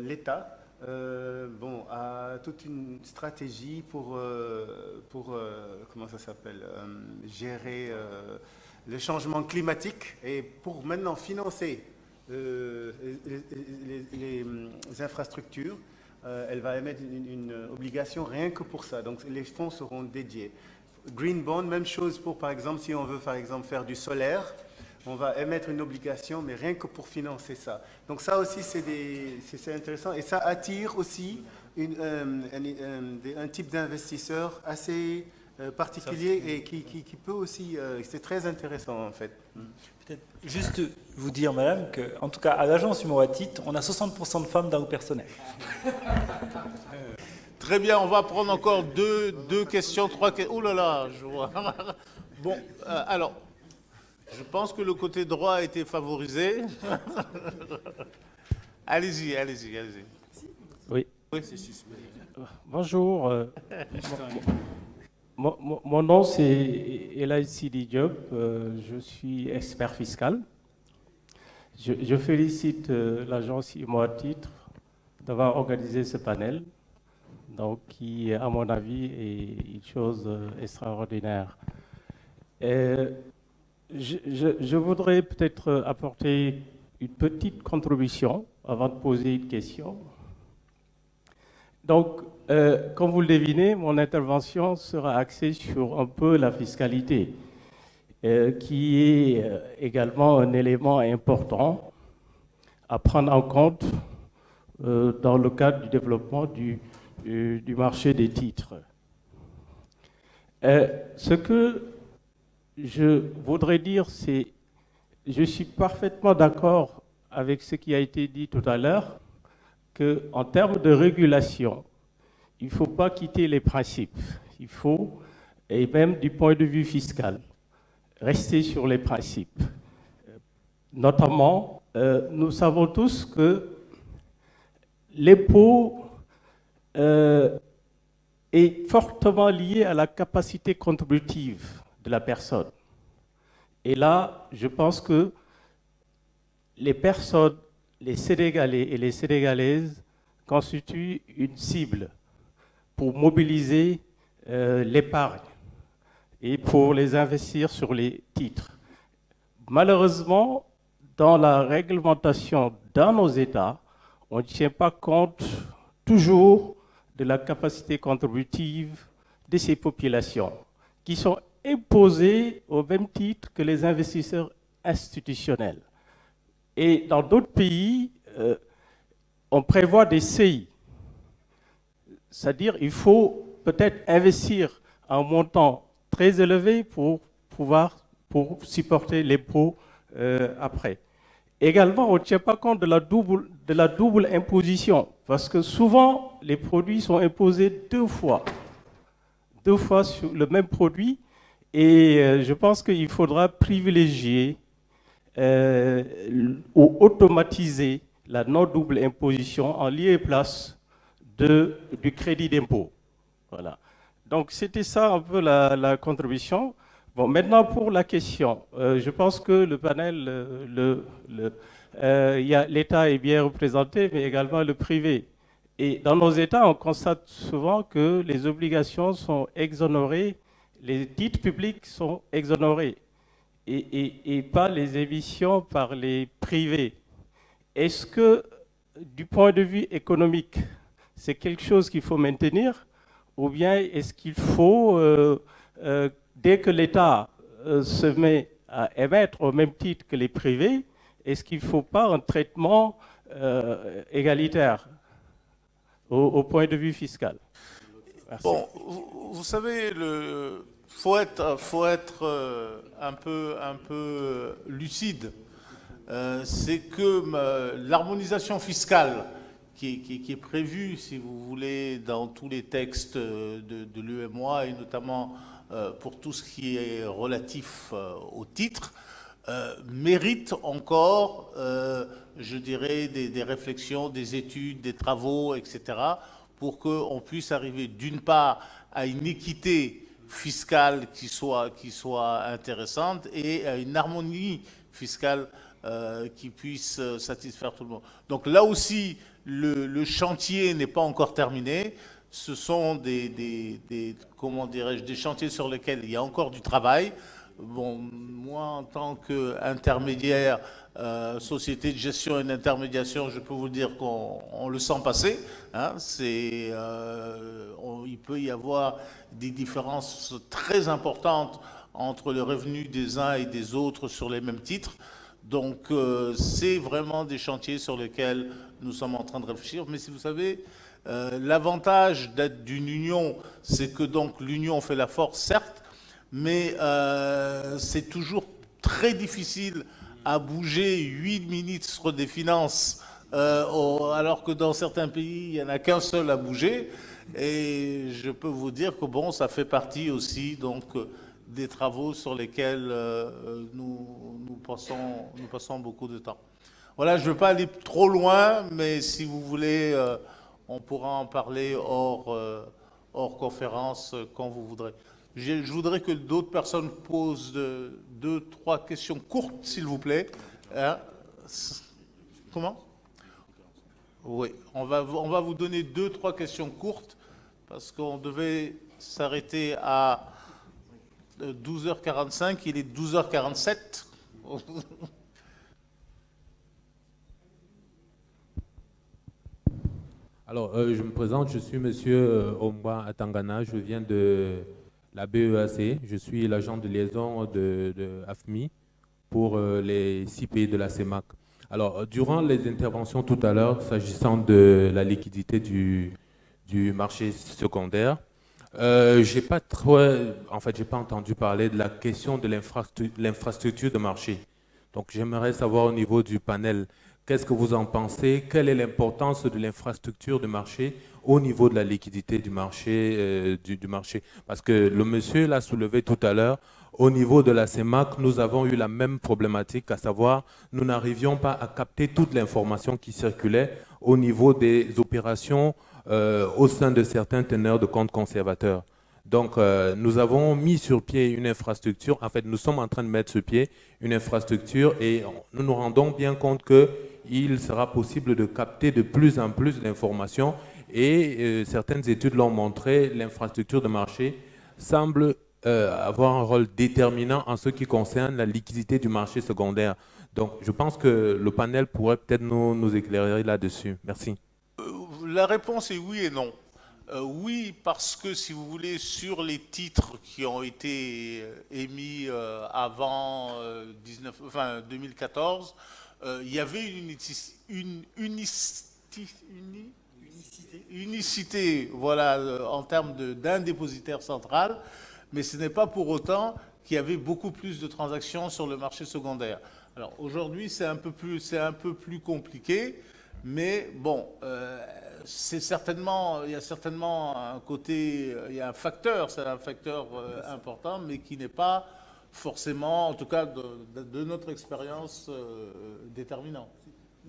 l'État a toute une stratégie pour comment ça s'appelle, gérer le changement climatique et pour maintenant financer les infrastructures. Elle va émettre une obligation rien que pour ça. Donc les fonds seront dédiés. Green bond, même chose pour, par exemple, si on veut par exemple faire du solaire, on va émettre une obligation, mais rien que pour financer ça. Donc ça aussi, c'est intéressant. Et ça attire aussi un type d'investisseur assez particulier et qui peut aussi... c'est très intéressant, en fait. Peut-être juste vous dire, madame, qu'en tout cas, à l'agence Humoratite, on a 60% de femmes dans le personnel. Très bien, on va prendre encore deux questions, trois questions. Ouh là là, je vois. Bon, alors, je pense que le côté droit a été favorisé. Allez-y. Oui. Bonjour. Mon nom, c'est Elay Sidi Diop. Je suis expert fiscal. Je félicite l'agence Humoratite d'avoir organisé ce panel, donc qui, à mon avis, est une chose extraordinaire. Je voudrais peut-être apporter une petite contribution avant de poser une question. Donc, comme vous le devinez, mon intervention sera axée sur un peu la fiscalité, qui est également un élément important à prendre en compte dans le cadre du développement du marché des titres. Ce que je voudrais dire, c'est que je suis parfaitement d'accord avec ce qui a été dit tout à l'heure, qu'en termes de régulation, il ne faut pas quitter les principes. Il faut, et même du point de vue fiscal, rester sur les principes. Notamment, nous savons tous que l'impôt est fortement lié à la capacité contributive de la personne. Et là, je pense que les personnes les Sénégalais et les Sénégalaises constituent une cible pour mobiliser l'épargne et pour les investir sur les titres. Malheureusement, dans la réglementation dans nos États, on ne tient pas compte toujours de la capacité contributive de ces populations qui sont imposées au même titre que les investisseurs institutionnels. Et dans d'autres pays, on prévoit des CI. C'est-à-dire qu'il faut peut-être investir un montant très élevé pour supporter l'impôt après. Également, on ne tient pas compte de la double imposition, parce que souvent, les produits sont imposés deux fois sur le même produit, et je pense qu'il faudra privilégier ou automatiser la non-double imposition en lieu et place du crédit d'impôt. Voilà. Donc, c'était ça un peu la contribution. Bon, maintenant pour la question, je pense que le panel, l'État est bien représenté, mais également le privé. Et dans nos États, on constate souvent que les obligations sont exonérées, les titres publics sont exonérés, et pas les émissions par les privés. Est-ce que, du point de vue économique, c'est quelque chose qu'il faut maintenir, ou bien est-ce qu'il faut... dès que l'État se met à émettre au même titre que les privés, est-ce qu'il ne faut pas un traitement égalitaire au point de vue fiscal? Merci. Bon, vous savez, faut être un peu lucide. C'est que l'harmonisation fiscale qui est prévue, si vous voulez, dans tous les textes de l'UEMOA, et notamment pour tout ce qui est relatif au titre, mérite encore, je dirais, des réflexions, des études, des travaux, etc., pour qu'on puisse arriver d'une part à une équité fiscale qui soit intéressante et à une harmonie fiscale qui puisse satisfaire tout le monde. Donc là aussi, le chantier n'est pas encore terminé. Ce sont comment dirais-je, des chantiers sur lesquels il y a encore du travail. Bon, moi, en tant qu'intermédiaire, société de gestion et d'intermédiation, je peux vous dire qu'on le sent passer. Hein, il peut y avoir des différences très importantes entre le revenu des uns et des autres sur les mêmes titres. Donc, c'est vraiment des chantiers sur lesquels nous sommes en train de réfléchir. Mais si vous savez, l'avantage d'être d'une union, c'est que donc l'union fait la force, certes, mais c'est toujours très difficile à bouger 8 ministres des Finances, alors que dans certains pays, il n'y en a qu'un seul à bouger. Et je peux vous dire que bon, ça fait partie aussi donc des travaux sur lesquels nous passons beaucoup de temps. Voilà, je ne veux pas aller trop loin, mais si vous voulez, on pourra en parler hors conférence quand vous voudrez. Je voudrais que d'autres personnes posent 2-3 questions courtes, s'il vous plaît. Hein? Comment? Oui, on va vous donner 2-3 questions courtes, parce qu'on devait s'arrêter à 12h45, il est 12h47. Alors, je me présente, je suis monsieur Omba Atangana, je viens de la BEAC, je suis l'agent de liaison de AFMI pour les 6 pays de la CEMAC. Alors, durant les interventions tout à l'heure, s'agissant de la liquidité du marché secondaire, j'ai pas entendu parler de la question de l'infrastructure de marché. Donc, j'aimerais savoir au niveau du panel, qu'est-ce que vous en pensez? Quelle est l'importance de l'infrastructure de marché au niveau de la liquidité du marché, Parce que le monsieur l'a soulevé tout à l'heure, au niveau de la CEMAC, nous avons eu la même problématique, à savoir, nous n'arrivions pas à capter toute l'information qui circulait au niveau des opérations au sein de certains teneurs de comptes conservateurs. Donc, nous avons mis sur pied une infrastructure. En fait, nous sommes en train de mettre sur pied une infrastructure et nous nous rendons bien compte qu'il sera possible de capter de plus en plus d'informations. Et certaines études l'ont montré, l'infrastructure de marché semble avoir un rôle déterminant en ce qui concerne la liquidité du marché secondaire. Donc, je pense que le panel pourrait peut-être nous éclairer là-dessus. Merci. La réponse est oui et non. Oui, parce que si vous voulez, sur les titres qui ont été émis avant 2014, il y avait une unicité, voilà, en termes d'un dépositaire central, mais ce n'est pas pour autant qu'il y avait beaucoup plus de transactions sur le marché secondaire. Alors aujourd'hui, c'est un peu plus compliqué, mais bon, il y a certainement un côté, il y a un facteur, c'est un facteur important, mais qui n'est pas forcément, en tout cas de notre expérience, déterminant.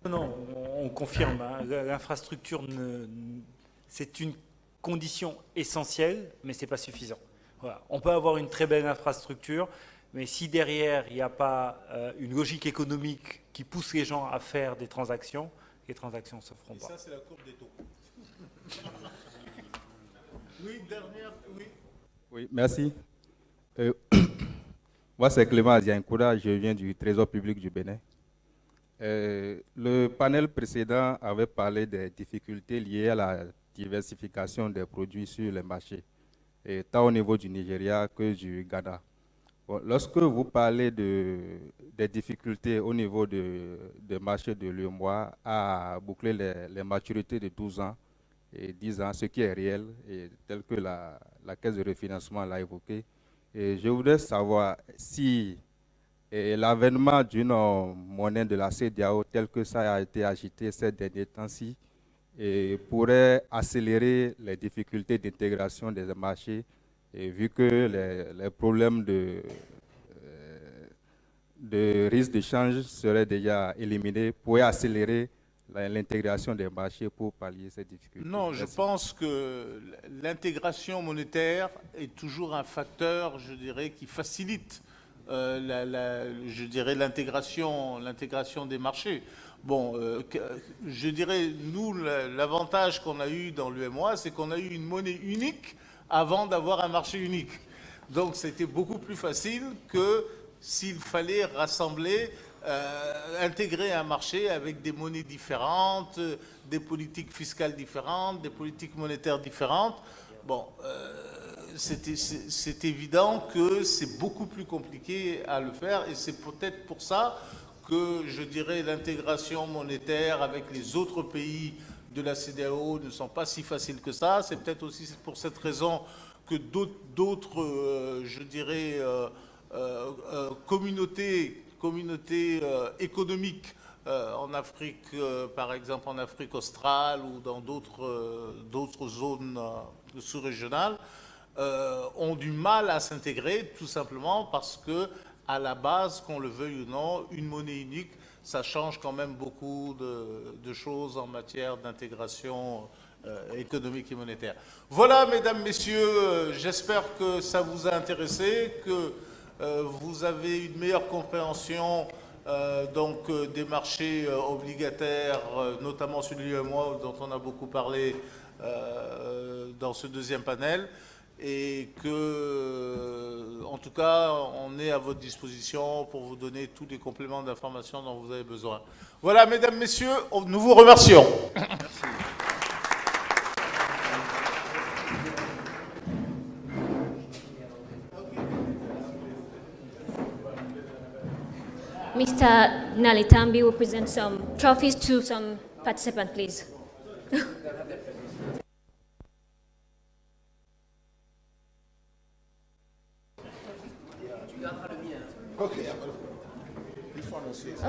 Non, on confirme, hein, l'infrastructure, c'est une condition essentielle, mais ce n'est pas suffisant. Voilà. On peut avoir une très belle infrastructure, mais si derrière, il n'y a pas une logique économique qui pousse les gens à faire des transactions, les transactions ne se feront pas. Et ça, c'est la courbe des taux. Oui, dernière, oui. Oui, merci. Moi, c'est Clément Aziankoura, je viens du Trésor public du Bénin. Le panel précédent avait parlé des difficultés liées à la diversification des produits sur les marchés, tant au niveau du Nigeria que du Ghana. Bon, lorsque vous parlez des difficultés au niveau des marchés de l'UEMOA à boucler les maturités de 12 ans et 10 ans, ce qui est réel, et tel que la Caisse de refinancement l'a évoqué, et je voudrais savoir si l'avènement d'une monnaie de la CEDEAO, tel que ça a été agité ces derniers temps-ci, pourrait accélérer les difficultés d'intégration des marchés, et vu que les problèmes de risque de change seraient déjà éliminés, pourrait accélérer l'intégration des marchés pour pallier ces difficultés. Non, je pense que l'intégration monétaire est toujours un facteur, je dirais, qui facilite je dirais l'intégration des marchés. Bon, je dirais, nous, l'avantage qu'on a eu dans l'UEMOA, c'est qu'on a eu une monnaie unique avant d'avoir un marché unique. Donc, c'était beaucoup plus facile que s'il fallait rassembler, intégrer un marché avec des monnaies différentes, des politiques fiscales différentes, des politiques monétaires différentes. Bon, c'est évident que c'est beaucoup plus compliqué à le faire et c'est peut-être pour ça que, je dirais, l'intégration monétaire avec les autres pays de la CEDEAO ne sont pas si faciles que ça. C'est peut-être aussi pour cette raison que d'autres, je dirais, communautés économiques en Afrique, par exemple en Afrique australe ou dans d'autres zones sous-régionales, ont du mal à s'intégrer tout simplement parce que, à la base, qu'on le veuille ou non, une monnaie unique, ça change quand même beaucoup de choses en matière d'intégration économique et monétaire. Voilà, mesdames, messieurs, j'espère que ça vous a intéressé, que vous avez une meilleure compréhension des marchés obligataires, notamment celui de l'UEMOA dont on a beaucoup parlé dans ce deuxième panel, et que, en tout cas, on est à votre disposition pour vous donner tous les compléments d'information dont vous avez besoin. Voilà, mesdames, messieurs, nous vous remercions. Mr. Nalitambi will present some trophies to some participants, please.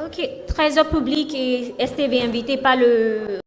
Ok, Trésor public et STV invité par le